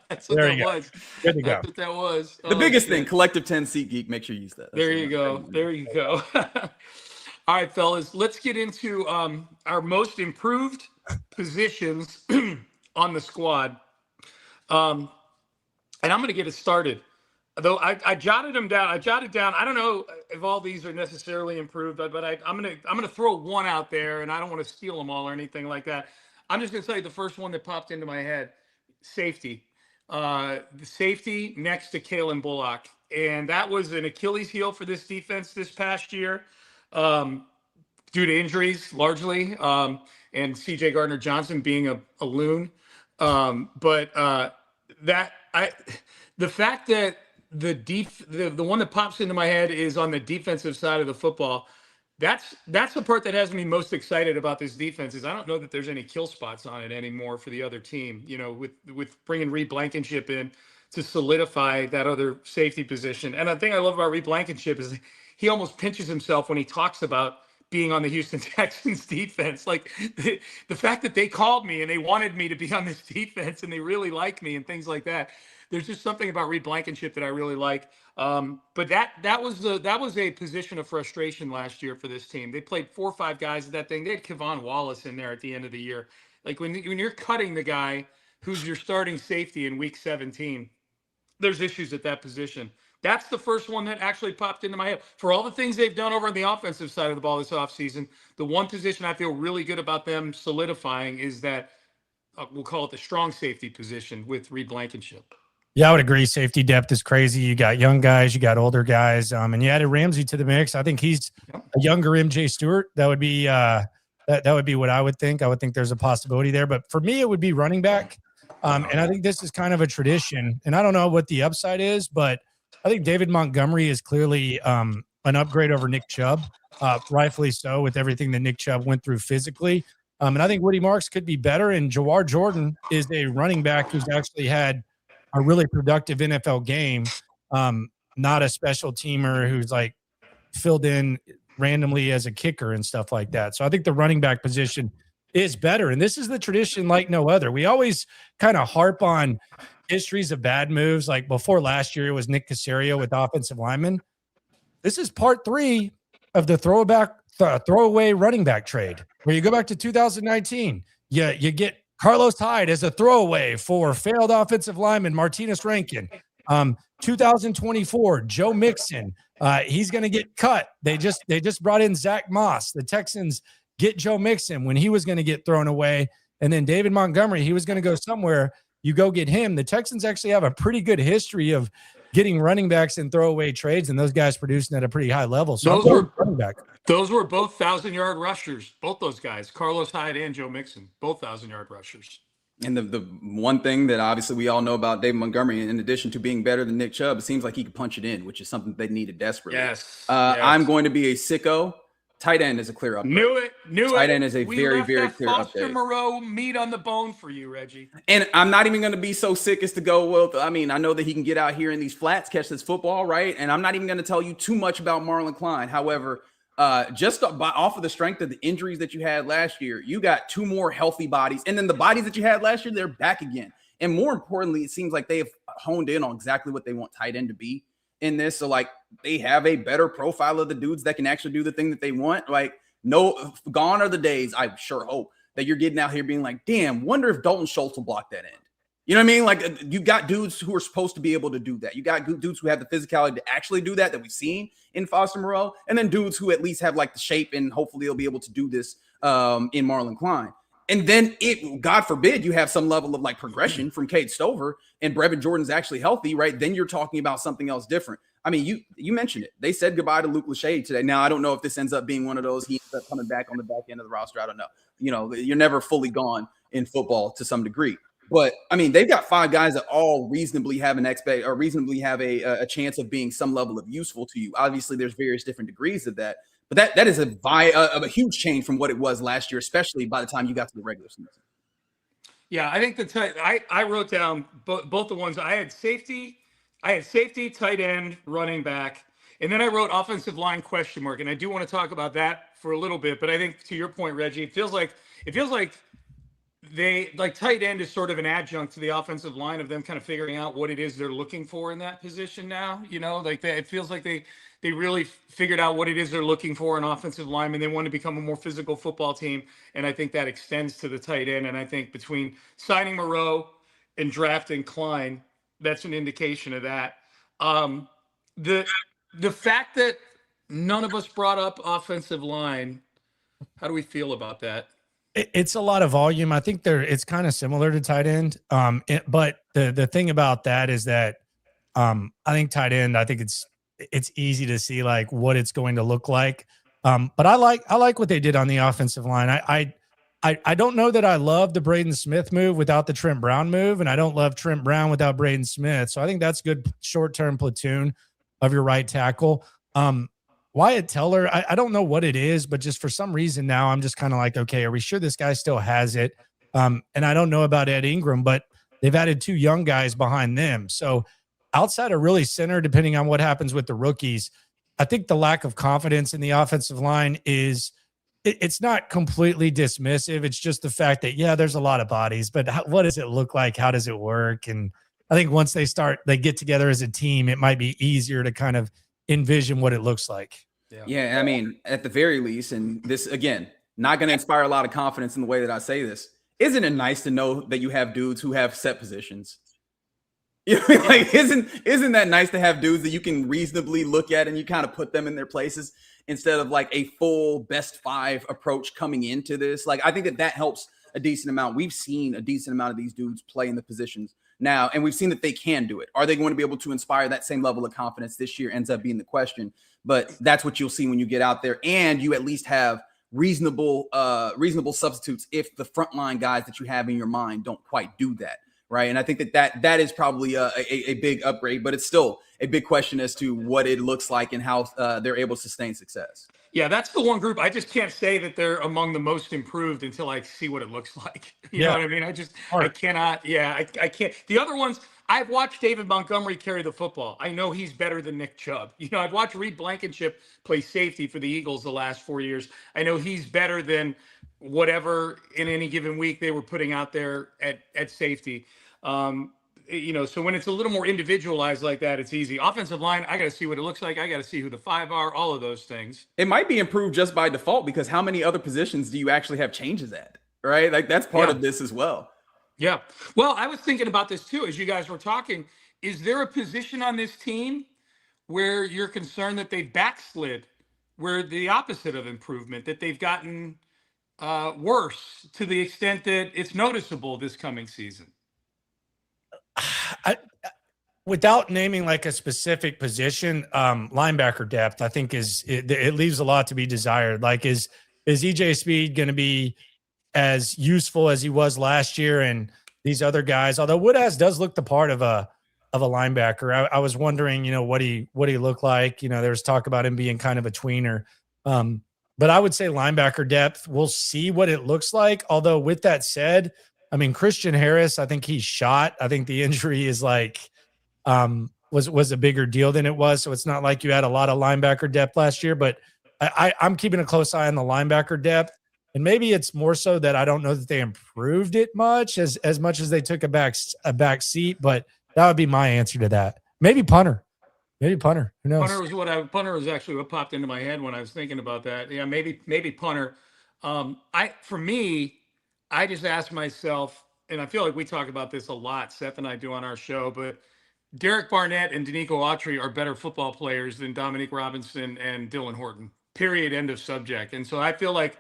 That's what There that you go. was. Good to go. That's what that was. The biggest thing, Collective 10 SeatGeek. Make sure you use that. That's There you go. There you go. All right, fellas, let's get into our most improved positions on the squad. And I'm going to get it started. Though I jotted them down. I jotted down. I don't know if all these are necessarily improved, but I'm gonna throw one out there, and I don't want to steal them all or anything like that. I'm just gonna tell you the first one that popped into my head: safety. The safety next to Kalen Bullock, and that was an Achilles heel for this defense this past year, due to injuries largely, and C.J. Gardner-Johnson being a loon. The fact that the one that pops into my head is on the defensive side of the football. That's the part that has me most excited about this defense. Is I don't know that there's any kill spots on it anymore for the other team. You know, with bringing Reed Blankenship in to solidify that other safety position. And the thing I love about Reed Blankenship is he almost pinches himself when he talks about being on the Houston Texans defense. Like the fact that they called me and they wanted me to be on this defense and they really like me and things like that. There's just something about Reed Blankenship that I really like. But that was a position of frustration last year for this team. They played 4 or 5 guys at that thing. They had Kevon Wallace in there at the end of the year. Like when you're cutting the guy who's your starting safety in week 17, there's issues at that position. That's the first one that actually popped into my head. For all the things they've done over on the offensive side of the ball this offseason, the one position I feel really good about them solidifying is that we'll call it the strong safety position with Reed Blankenship. Yeah, I would agree. Safety depth is crazy. You got young guys, you got older guys, and you added Ramsey to the mix. I think he's a younger MJ Stewart. That would be that would be what I would think. I would think there's a possibility there. But for me, it would be running back. And I think this is kind of a tradition. And I don't know what the upside is, but I think David Montgomery is clearly an upgrade over Nick Chubb, rightfully so, with everything that Nick Chubb went through physically. And I think Woody Marks could be better. And Jawar Jordan is a running back who's actually had a really productive NFL game, not a special teamer who's like filled in randomly as a kicker and stuff like that. So I think the running back position is better. And this is the tradition like no other. We always kind of harp on histories of bad moves. Like before last year, it was Nick Caserio with offensive linemen. This is part 3 of the throwaway running back trade, where you go back to 2019. You get Carlos Hyde as a throwaway for failed offensive lineman Martinez Rankin. 2024, Joe Mixon. He's going to get cut. They just brought in Zach Moss. The Texans get Joe Mixon when he was going to get thrown away. And then David Montgomery, he was going to go somewhere. You go get him. The Texans actually have a pretty good history of getting running backs in throwaway trades, and those guys producing at a pretty high level. So those were both 1,000-yard rushers, both those guys, Carlos Hyde and Joe Mixon, both 1,000-yard rushers. And the one thing that obviously we all know about David Montgomery, in addition to being better than Nick Chubb, it seems like he could punch it in, which is something they needed desperately. Yes. I'm going to be a sicko. Tight end is a clear upgrade. Knew it. Tight end is a very, very clear Foster upgrade. Moreau meat on the bone for you, Reggie. And I'm not even going to be so sick as to go, well, I mean, I know that he can get out here in these flats, catch this football, right? And I'm not even going to tell you too much about Marlon Klein. off of the strength of the injuries that you had last year, you got 2 more healthy bodies. And then the bodies that you had last year, they're back again. And more importantly, it seems like they have honed in on exactly what they want tight end to be in this. So, like, they have a better profile of the dudes that can actually do the thing that they want. Like, no, gone are the days, I sure hope, that you're getting out here being like, damn, wonder if Dalton Schultz will block that end. You know what I mean? Like, you got dudes who are supposed to be able to do that. You got dudes who have the physicality to actually do that we've seen in Foster Moreau, and then dudes who at least have like the shape, and hopefully they'll be able to do this in Marlon Klein. And then God forbid, you have some level of like progression from Cade Stover and Brevin Jordan's actually healthy, right? Then you're talking about something else different. I mean, you mentioned it. They said goodbye to Luke Lachey today. Now, I don't know if this ends up being one of those, he ends up coming back on the back end of the roster. I don't know. You know, you're never fully gone in football to some degree. But I mean, they've got 5 guys that all reasonably have reasonably have a chance of being some level of useful to you. Obviously, there's various different degrees of that, but that is a huge change from what it was last year, especially by the time you got to the regular season. Yeah, I think I wrote down both the ones I had safety, tight end, running back, and then I wrote offensive line question mark. And I do want to talk about that for a little bit, but I think to your point, Reggie, it feels like they like tight end is sort of an adjunct to the offensive line of them kind of figuring out what it is they're looking for in that position now. You know, like it feels like they really figured out what it is they're looking for in offensive linemen. They want to become a more physical football team. And I think that extends to the tight end. And I think between signing Moreau and drafting Klein, that's an indication of that. The fact that none of us brought up offensive line, how do we feel about that? It's a lot of volume. I think it's kind of similar to tight end. But the thing about that is that I think tight end, I think it's easy to see like what it's going to look like. But I like what they did on the offensive line. I don't know that I love the Braden Smith move without the Trent Brown move, and I don't love Trent Brown without Braden Smith. So I think that's good short-term platoon of your right tackle. Wyatt Teller, I don't know what it is, but just for some reason now I'm just kind of like, okay, are we sure this guy still has it? And I don't know about Ed Ingram, but they've added 2 young guys behind them. So outside of really center, depending on what happens with the rookies, I think the lack of confidence in the offensive line it's not completely dismissive. It's just the fact that, yeah, there's a lot of bodies, but what does it look like? How does it work? And I think once they get together as a team, it might be easier to kind of envision what it looks like. Yeah, I mean, at the very least, and this again, not going to inspire a lot of confidence in the way that I say this. Isn't it nice to know that you have dudes who have set positions? You know, like isn't that nice to have dudes that you can reasonably look at and you kind of put them in their places instead of like a full best 5 approach coming into this? Like, I think that helps a decent amount. We've seen a decent amount of these dudes play in the positions now, and we've seen that they can do it. Are they going to be able to inspire that same level of confidence this year? Ends up being the question. But that's what you'll see when you get out there, and you at least have reasonable substitutes if the frontline guys that you have in your mind don't quite do that, right? And I think that is probably a big upgrade, but it's still a big question as to what it looks like and how they're able to sustain success. Yeah, that's the one group I just can't say that they're among the most improved until I see what it looks like. You know what I mean? I cannot. Yeah, I can't. The other ones, I've watched David Montgomery carry the football. I know he's better than Nick Chubb. You know, I've watched Reed Blankenship play safety for the Eagles the last 4 years. I know he's better than whatever in any given week they were putting out there at safety. You know, so when it's a little more individualized like that, it's easy. Offensive line, I got to see what it looks like. I got to see who the 5 are, all of those things. It might be improved just by default because how many other positions do you actually have changes at, right? Like that's part of this as well. Yeah. Well, I was thinking about this too, as you guys were talking. Is there a position on this team where you're concerned that they've backslid, where the opposite of improvement, that they've gotten worse to the extent that it's noticeable this coming season? Without naming like a specific position, linebacker depth, I think it leaves a lot to be desired. Like, is EJ Speed going to be as useful as he was last year? And these other guys, although Woodaz does look the part of a linebacker, I was wondering, you know, what he looked like. You know, there's talk about him being kind of a tweener. But I would say linebacker depth, we'll see what it looks like. Although with that said, I mean, Christian Harris, I think he's shot. I think the injury is like was a bigger deal than it was. So it's not like you had a lot of linebacker depth last year, but I'm keeping a close eye on the linebacker depth. And maybe it's more so that I don't know that they improved it much as they took a back seat, but that would be my answer to that. Maybe punter. Who knows? Punter was actually what popped into my head when I was thinking about that. Yeah, maybe punter. For me, I just asked myself, and I feel like we talk about this a lot, Seth and I do on our show, but Derek Barnett and Danico Autry are better football players than Dominique Robinson and Dylan Horton. Period. End of subject. And so I feel like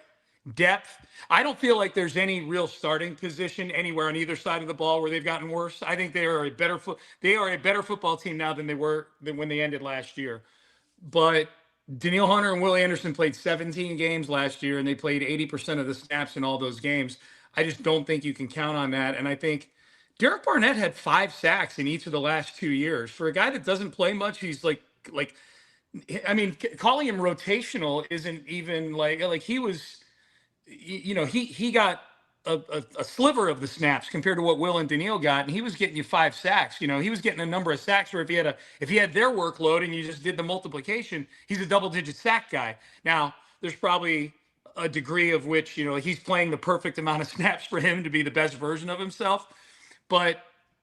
depth. I don't feel like there's any real starting position anywhere on either side of the ball where they've gotten worse. I think they are a better football team now than they were than when they ended last year. But Daniil Hunter and Will Anderson played 17 games last year, and they played 80% of the snaps in all those games. I just don't think you can count on that. And I think Derek Barnett had 5 sacks in each of the last 2 years. For a guy that doesn't play much, he's like I mean, calling him rotational isn't even like he was, he got a sliver of the snaps compared to what Will and Daniil got, and he was getting you 5 sacks. He was getting a number of sacks where if he had their workload and you just did the multiplication, he's a double-digit sack guy. Now, there's probably a degree of which, he's playing the perfect amount of snaps for him to be the best version of himself.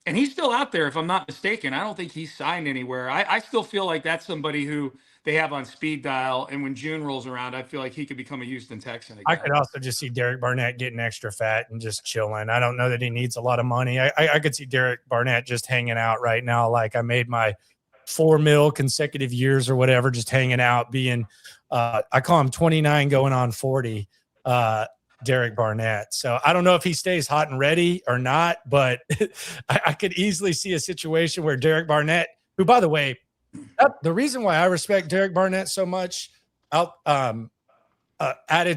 And he's still out there, if I'm not mistaken. I don't think he's signed anywhere. I still feel like that's somebody who they have on speed dial. And when June rolls around, I feel like he could become a Houston Texan again. I could also just see Derek Barnett getting extra fat and just chilling. I don't know that he needs a lot of money. I could see Derek Barnett just hanging out right now. Like I made my $4 million consecutive years or whatever, just hanging out, being I call him 29 going on 40. Derek Barnett. So I don't know if he stays hot and ready or not, but I could easily see a situation where Derek Barnett, who, by the way, the reason why I respect Derek Barnett so much, added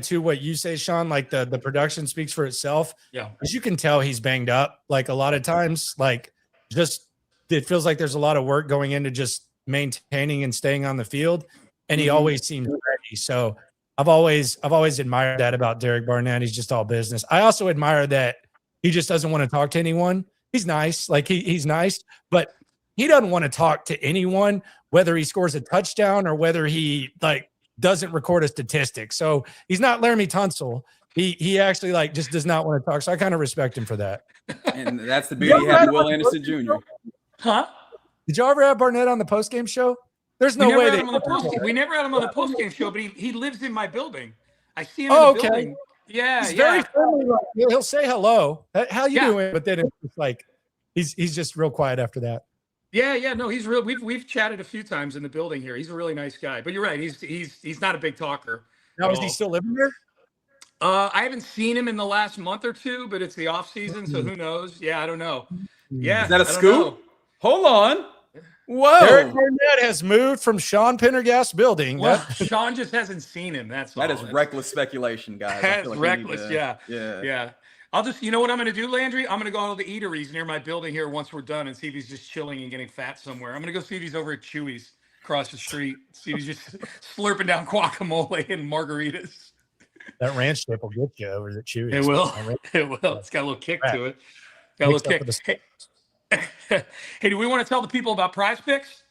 to what you say, Sean, like the production speaks for itself. Yeah. As you can tell, he's banged up. Like a lot of times, like just it feels like there's a lot of work going into just maintaining and staying on the field. And he always seems ready. So I've always admired that about Derek Barnett. He's just all business. I also admire that he just doesn't want to talk to anyone. He's nice. Like he's nice, but he doesn't want to talk to anyone, whether he scores a touchdown or whether he doesn't record a statistic. So he's not Laramie Tunsil. He actually just does not want to talk. So I kind of respect him for that. And that's the beauty of having Will Anderson Jr. Huh? Did y'all ever have Barnett on the postgame show? There's no way we never had him on the postgame show, but he lives in my building. I see him in the okay. building. Yeah, he's very friendly. He'll say hello. How you doing? But then it's just like he's just real quiet after that. Yeah. No, he's real. We've chatted a few times in the building here. He's a really nice guy. But you're right. He's not a big talker. Now is he still living there? I haven't seen him in the last month or two, but it's the off season, so who knows? Yeah, I don't know. Yeah, is that a scoop? Hold on. Whoa. Derek Barnett has moved from Sean Pendergast's building. Well, Sean just hasn't seen him. That is reckless speculation, guys. That's reckless. Yeah. I'll just, you know what I'm going to do, Landry? I'm going to go to the eateries near my building here once we're done and see if he's just chilling and getting fat somewhere. I'm going to go see if he's over at Chewy's across the street. See if he's just slurping down guacamole and margaritas. That ranch dip will get you over at Chewy's. It will. It will. It's got a little kick to it. Got a little kick. Hey, do we want to tell the people about PrizePicks?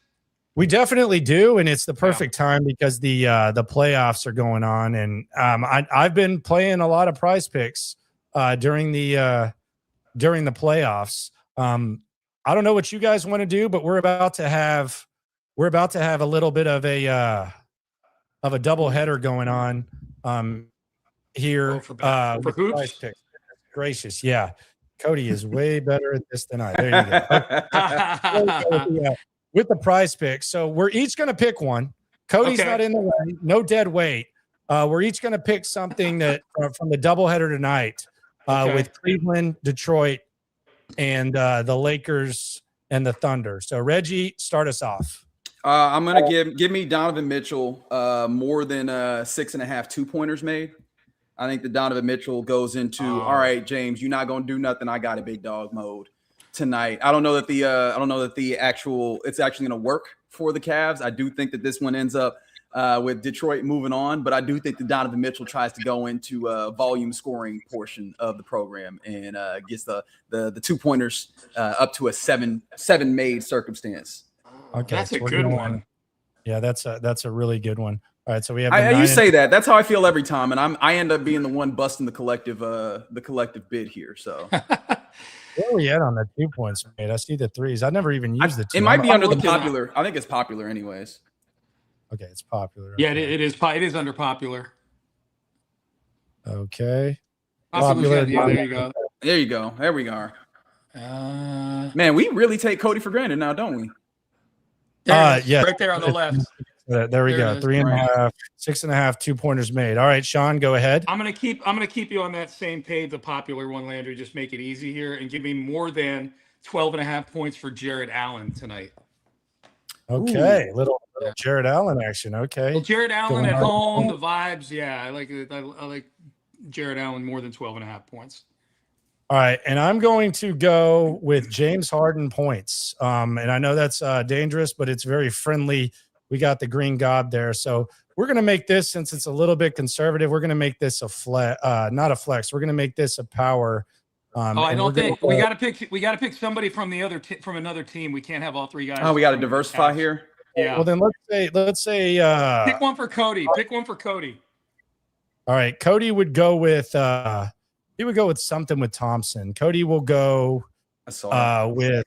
We definitely do, and it's the perfect time because the playoffs are going on, and I've been playing a lot of PrizePicks during the playoffs. I don't know what you guys want to do, but we're about to have a little bit of a doubleheader going on here for hoops. PrizePicks. Gracious, yeah. Cody is way better at this than I. There you go. With the PrizePicks. So we're each going to pick one. Cody's not in the way. No dead weight. We're each going to pick something that from the doubleheader tonight with Cleveland, Detroit, and the Lakers and the Thunder. So Reggie, start us off. I'm going to give me Donovan Mitchell more than 6.5 2-pointers made. I think that Donovan Mitchell goes into all right, James, you're not gonna do nothing. I got a big dog mode tonight. I don't know that it's actually gonna work for the Cavs. I do think that this one ends up with Detroit moving on, but I do think that Donovan Mitchell tries to go into a volume scoring portion of the program and gets the 2-pointers up to a seven made circumstance. Okay, that's a good one. Yeah, that's a really good one. All right, so we have. You say that. That's how I feel every time, and I end up being the one busting the collective bid here. So where are we at on the 2 points made? I see the threes. I never even used the two. It might be under the popular. I think it's popular, anyways. Okay, it's popular. Yeah, it is. It is under popular. Okay. Popular. Yeah, there you go. There you go. There we are. Uh, Man, we really take Cody for granted now, don't we? there it is, yeah. right there on the left. There we There go. it is. 3.5, 6.5, 2-pointers made. All right, Sean, go ahead. I'm gonna keep you on that same page, the popular one, Landry. Just make it easy here and give me more than 12.5 points for Jared Allen tonight. Okay, little Yeah. Jared Allen action. Okay. Well, Jared Allen Going at hard. home, the vibes. Yeah, I like it. I like Jared Allen more than 12.5 points. All right, and I'm going to go with James Harden points. And I know that's dangerous, but it's very friendly. We got the green gob there, so we're going to make this, since it's a little bit conservative, we're going to make this a not a flex. We're going to make this a power. I don't think we got to pick somebody from the other from another team. We can't have all three guys. Oh, we got to diversify here. Yeah. Well, then let's say Pick one for Cody. Pick one for Cody. All right, Cody would go with he would go with something with Thompson. Cody will go with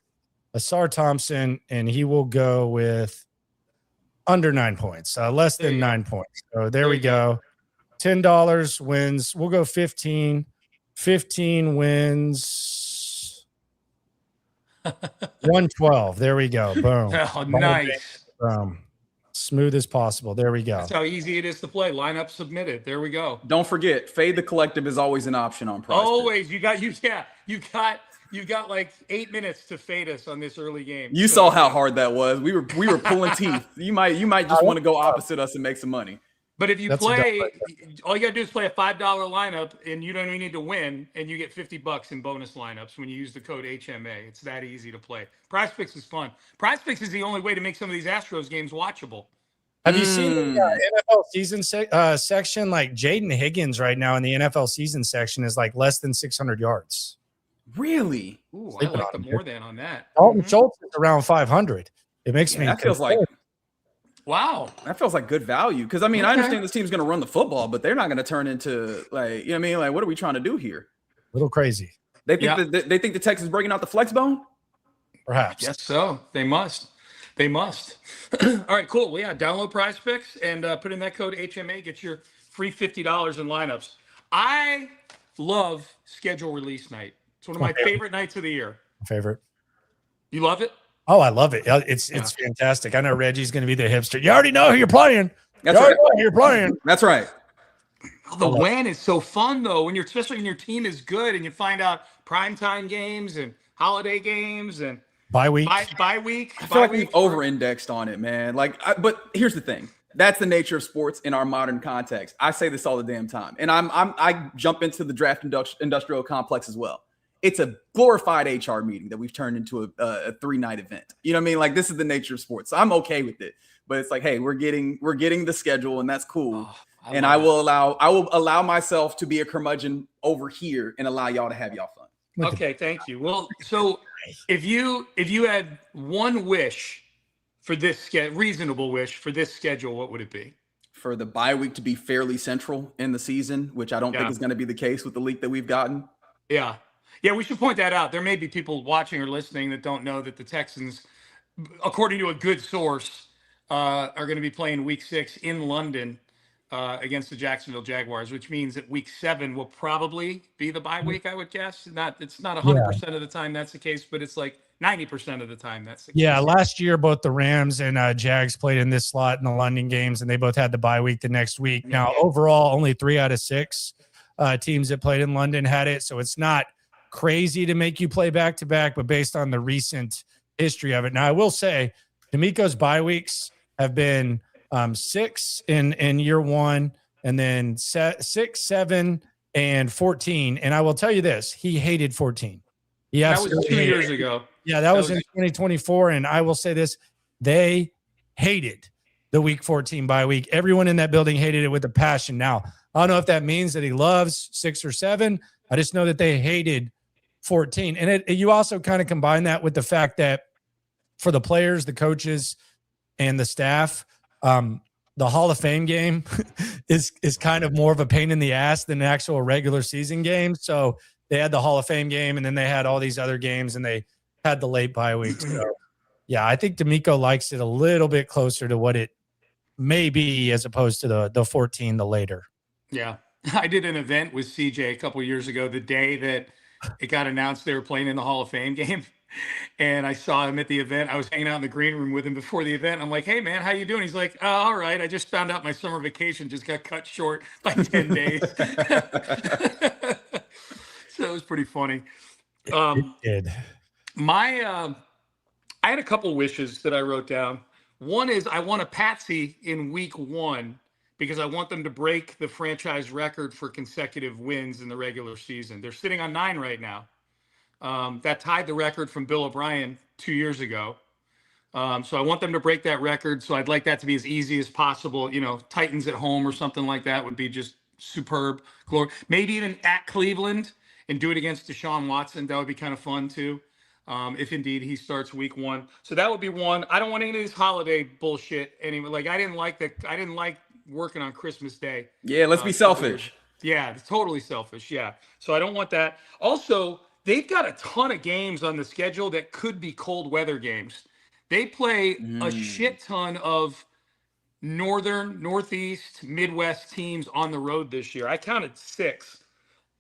Asar Thompson, and he will go with under 9 points, less than 9 points. So there we go. $10 wins. We'll go 15. 15 wins. 112. There we go. Boom. Oh, nice. Smooth as possible. There we go. That's how easy it is to play. Lineup submitted. There we go. Don't forget, Fade the Collective is always an option on Prize. Always. You got like 8 minutes to fade us on this early game. You saw how hard that was. We were pulling teeth. You might just want to go opposite us and make some money. But if you That's play, all you got to do is play a $5 lineup, and you don't even need to win, and you get $50 in bonus lineups when you use the code HMA. It's that easy to play. PrizePicks is fun. PrizePicks is the only way to make some of these Astros games watchable. Have you seen the NFL season section? Like Jaden Higgins right now in the NFL season section is like less than 600 yards. Really? Ooh, I Sleeping like on the him. more than on that. Dalton Schultz is around 500. It makes me That feels like Wow. good value. Because I mean, I understand this team's going to run the football, but they're not going to turn into like, you know what I mean? Like, what are we trying to do here? a little crazy, They think they think the Texans breaking out the flex bone. perhaps. Yes, so they must. They must. All right, cool. Well, yeah, download PrizePicks and put in that code HMA. Get your free $50 in lineups. I love schedule release night. It's one of my favorite nights of the year. Favorite. You love it? Oh, I love it. It's fantastic. I know Reggie's going to be the hipster. You already know who you're playing. That's you right. know who you're playing. That's right. Oh, the win is so fun though especially when your team is good and you find out primetime games and holiday games and Bye week. bye week. I feel like we've over-indexed on it, man. But here's the thing. That's the nature of sports in our modern context. I say this all the damn time, and I jump into the draft industrial complex as well. It's a glorified HR meeting that we've turned into a 3-night event. You know what I mean? Like, this is the nature of sports. So I'm okay with it. But it's like, hey, we're getting the schedule, and that's cool. I will allow myself to be a curmudgeon over here and allow y'all to have y'all fun. Okay, thank you. Well, so if you had one wish for this reasonable wish for this schedule, what would it be? For the bye week to be fairly central in the season, which I don't think is going to be the case with the leak that we've gotten. Yeah. Yeah, we should point that out. There may be people watching or listening that don't know that the Texans, according to a good source, are going to be playing week 6 in London against the Jacksonville Jaguars, which means that week 7 will probably be the bye week, I would guess. It's not 100% of the time that's the case, but it's like 90% of the time that's the case. Yeah, last year both the Rams and Jags played in this slot in the London games, and they both had the bye week the next week. Now, overall, only 3 out of 6 teams that played in London had it, so it's not crazy to make you play back-to-back, but based on the recent history of it. Now, I will say, D'Amico's bye weeks have been 6 in year 1, and then 6, 7, and 14. And I will tell you this: he hated 14. That was 2 years ago. Yeah, that was in 2024. And I will say this: they hated the week 14 bye week. Everyone in that building hated it with a passion. Now, I don't know if that means that he loves 6 or 7. I just know that they hated 14. And you also kind of combine that with the fact that for the players, the coaches, and the staff, the Hall of Fame game is kind of more of a pain in the ass than an actual regular season game. So they had the Hall of Fame game, and then they had all these other games, and they had the late bye week. So, yeah, I think D'Amico likes it a little bit closer to what it may be as opposed to the 14, the later. Yeah. I did an event with CJ a couple years ago, the day that it got announced they were playing in the Hall of Fame game. And I saw him at the event. I was hanging out in the green room with him before the event. I'm like, "Hey man, how you doing?" He's like, "Oh, all right. I just found out my summer vacation just got cut short by 10 days." So it was pretty funny. It did. My I had a couple wishes that I wrote down. One is I want a patsy in week 1 because I want them to break the franchise record for consecutive wins in the regular season. They're sitting on 9 right now. That tied the record from Bill O'Brien 2 years ago. So I want them to break that record. So I'd like that to be as easy as possible. You know, Titans at home or something like that would be just superb. Glory. Maybe even at Cleveland and do it against Deshaun Watson. That would be kind of fun too. If indeed he starts week 1. So that would be one. I don't want any of this holiday bullshit anyway. Like I didn't like working on Christmas Day. Yeah, let's be selfish. Yeah, it's totally selfish. Yeah. So I don't want that. Also, they've got a ton of games on the schedule that could be cold weather games. They play a shit ton of northern, northeast, Midwest teams on the road this year. I counted 6.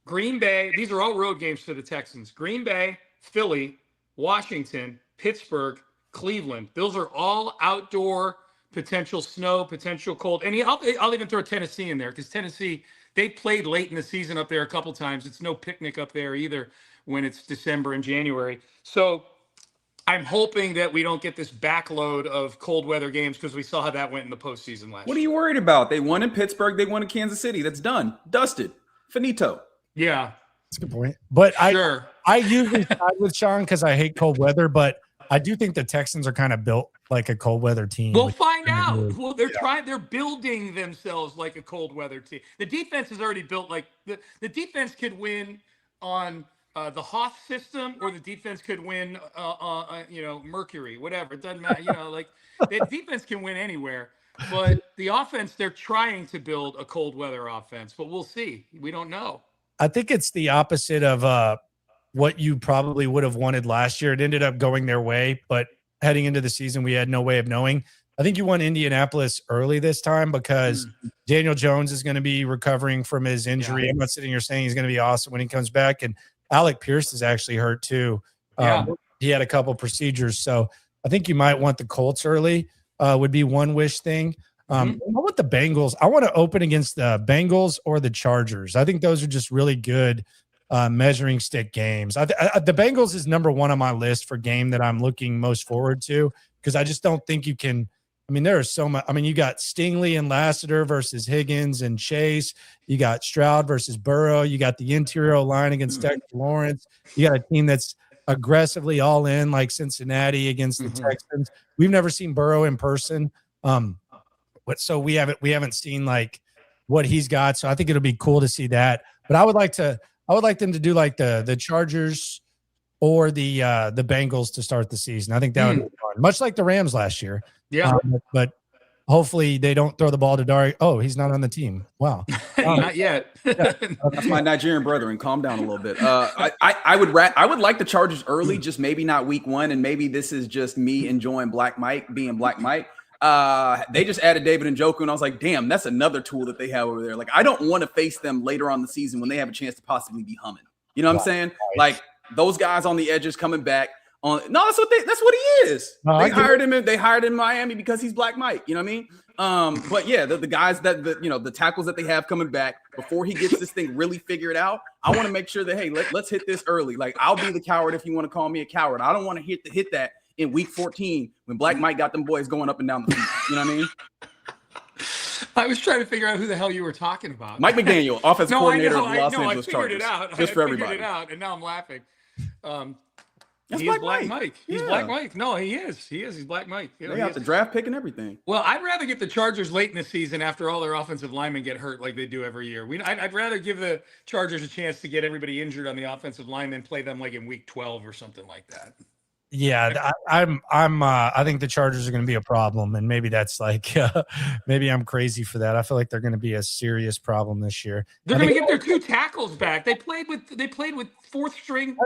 Green Bay, these are all road games for the Texans. Green Bay, Philly, Washington, Pittsburgh, Cleveland. Those are all outdoor, potential snow, potential cold. And I'll even throw Tennessee in there because Tennessee, they played late in the season up there a couple times. It's no picnic up there either when it's December and January. So I'm hoping that we don't get this backload of cold weather games because we saw how that went in the postseason last What are year. you worried about? They won in Pittsburgh. They won in Kansas City. That's done. Dusted. Finito. Yeah. That's a good point. But Sure. I usually side with Sean because I hate cold weather, but I do think the Texans are kind of built like a cold weather team. We'll find out. Well, they're building themselves like a cold weather team. The defense is already built like the defense could win on the Hoth system, or the defense could win Mercury, whatever. It doesn't matter. Like the defense can win anywhere. But the offense, they're trying to build a cold weather offense, but we'll see. We don't know. I think it's the opposite of what you probably would have wanted last year. It ended up going their way, but heading into the season, we had no way of knowing. I think you won Indianapolis early this time because Daniel Jones is going to be recovering from his injury. Yeah. I'm not sitting here saying he's going to be awesome when he comes back. And Alec Pierce is actually hurt too. He had a couple procedures. So I think you might want the Colts early would be one wish thing. What about the Bengals? I want to open against the Bengals or the Chargers. I think those are just really good measuring stick games. The Bengals is number 1 on my list for game that I'm looking most forward to because I just don't think you can. I mean, there is so much. I mean, you got Stingley and Lassiter versus Higgins and Chase. You got Stroud versus Burrow. You got the interior line against Dexter Lawrence. You got a team that's aggressively all in like Cincinnati against the Texans. We've never seen Burrow in person. So we haven't seen like what he's got. So I think it'll be cool to see that. But I would like them to do like the Chargers or the Bengals to start the season. I think that would be fun. Much like the Rams last year. Yeah. But hopefully they don't throw the ball to Dari. Oh, he's not on the team. Wow. Not yet. That's my Nigerian brethren. Calm down a little bit. I would like the Chargers early, just maybe not week 1, and maybe this is just me enjoying Black Mike being Black Mike. They just added David Njoku, and I was like, damn, that's another tool that they have over there. Like, I don't want to face them later on the season when they have a chance to possibly be humming. You know what I'm saying? Like those guys on the edges coming back. That's what he is. No, they hired him in Miami because he's Black Mike. You know what I mean? But yeah, the guys the tackles that they have coming back before he gets this thing really figured out. I want to make sure that, hey, let's hit this early. Like, I'll be the coward if you want to call me a coward. I don't want to hit that in week 14 when Black Mike got them boys going up and down the field. You know what I mean? I was trying to figure out who the hell you were talking about. Mike McDaniel, offensive coordinator of the Los Angeles Chargers. Just for everybody. I figured it out, and now I'm laughing. That's he Black is Black Mike. Mike. He's Yeah. Black Mike. No, he is. He's Black Mike. You know, They got the draft pick and everything. Well, I'd rather get the Chargers late in the season after all their offensive linemen get hurt like they do every year. I'd rather give the Chargers a chance to get everybody injured on the offensive line than play them like in week 12 or something like that. Yeah, I think the Chargers are going to be a problem, and maybe that's like maybe I'm crazy for that. I feel like they're going to be a serious problem this year. They're going to get their 2 tackles back. They played with 4th string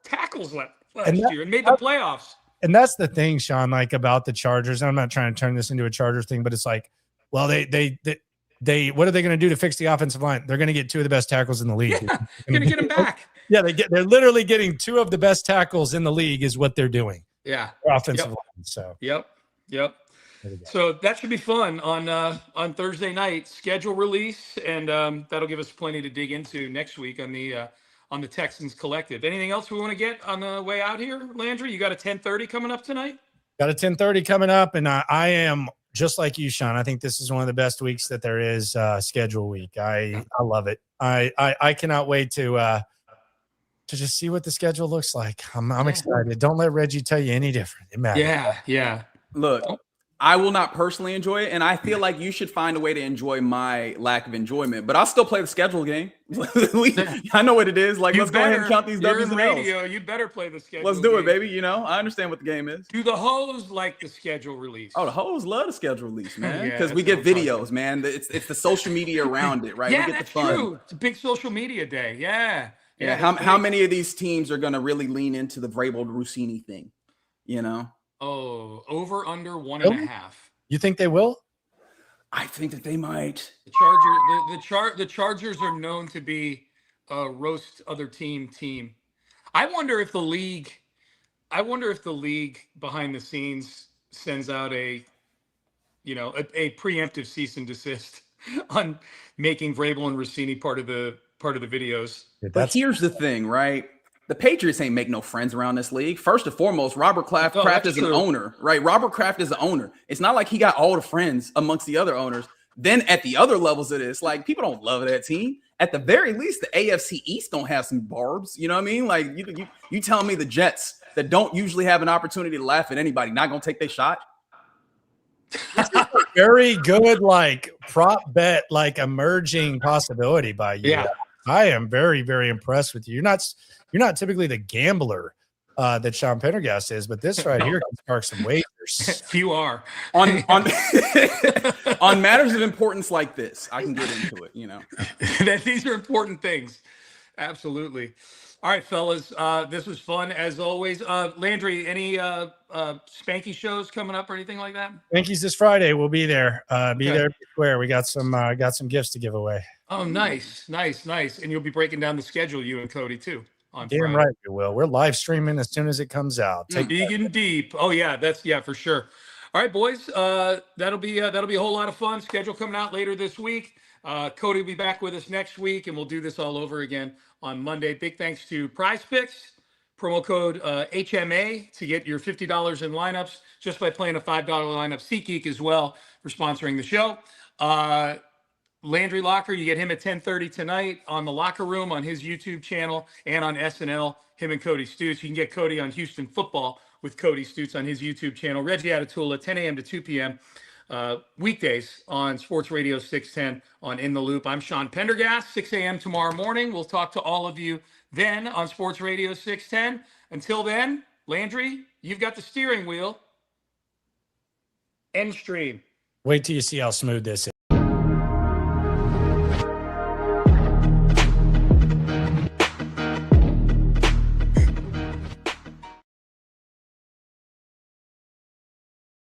tackles last year and made the playoffs. And that's the thing, Sean, like about the Chargers. And I'm not trying to turn this into a Chargers thing, but it's like, well, what are they going to do to fix the offensive line? They're going to get two of the best tackles in the league. Yeah, going to get him back. Yeah, they're literally getting two of the best tackles in the league is what they're doing. Yeah. Offensive line. So Yep. So that should be fun on Thursday night. Schedule release, and that'll give us plenty to dig into next week on the Texans Collective. Anything else we want to get on the way out here, Landry? You got a 10:30 coming up tonight? Got a 10:30 coming up, and I am just like you, Sean. I think this is one of the best weeks that there is schedule week. I love it. I cannot wait to just see what the schedule looks like. I'm excited. Don't let Reggie tell you any different. It matters. Yeah. Look, I will not personally enjoy it, and I feel like you should find a way to enjoy my lack of enjoyment. But I'll still play the schedule game. I know what it is. Like, let's go ahead and count these W's and L's. You better play the schedule. Let's do it, baby. You know, I understand what the game is. Do the hoes like the schedule release? Oh, the hoes love the schedule release, man, Yeah, because we that's get what I'm videos, man. It's the social media around it, right? Yeah, we get that's the fun. true. It's a big social media day. Yeah. How many of these teams are going to really lean into the Vrabel Rossini thing? You know? Oh, over under 1.5. You think they will? I think that they might. The Chargers are known to be a roast other team. I wonder if the league behind the scenes sends out a preemptive cease and desist on making Vrabel and Rossini part of the videos. But here's the thing, right? The Patriots ain't make no friends around this league. First and foremost, Robert Kraft is an owner, right? Robert Kraft is the owner. It's not like he got all the friends amongst the other owners. Then at the other levels of this, like, people don't love that team. At the very least, the AFC East don't have some barbs. You know what I mean? Like, you telling me the Jets that don't usually have an opportunity to laugh at anybody not gonna take their shot? Very good, like prop bet, like emerging possibility by you. Yeah. I am very, very impressed with you. You're not typically the gambler that Sean Pendergast is, but this right here can spark some wagers. Few are on on matters of importance like this. I can get into it. You know, that these are important things. Absolutely. All right, fellas. This was fun as always. Landry, any Spanky shows coming up or anything like that? Yankees this Friday. We'll be there. There square. We got some gifts to give away. Oh, nice. And you'll be breaking down the schedule, you and Cody, too. On Damn Friday. right we will. We're live streaming as soon as it comes out. Big and deep. Oh yeah, for sure. All right, boys. That'll be a whole lot of fun. Schedule coming out later this week. Cody will be back with us next week, and we'll do this all over again on Monday. Big thanks to PrizePicks. Promo code HMA to get your $50 in lineups just by playing a $5 lineup. SeatGeek as well for sponsoring the show. Landry Locker, you get him at 10:30 tonight on the Locker Room on his YouTube channel and on SNL, him and Cody Stutes. You can get Cody on Houston Football with Cody Stutes on his YouTube channel. Reggie Atatula, 10 a.m. to 2 p.m. Weekdays on Sports Radio 610 on In the Loop. I'm Sean Pendergast, 6 a.m. tomorrow morning. We'll talk to all of you then on Sports Radio 610. Until then, Landry, you've got the steering wheel. End stream. Wait till you see how smooth this is.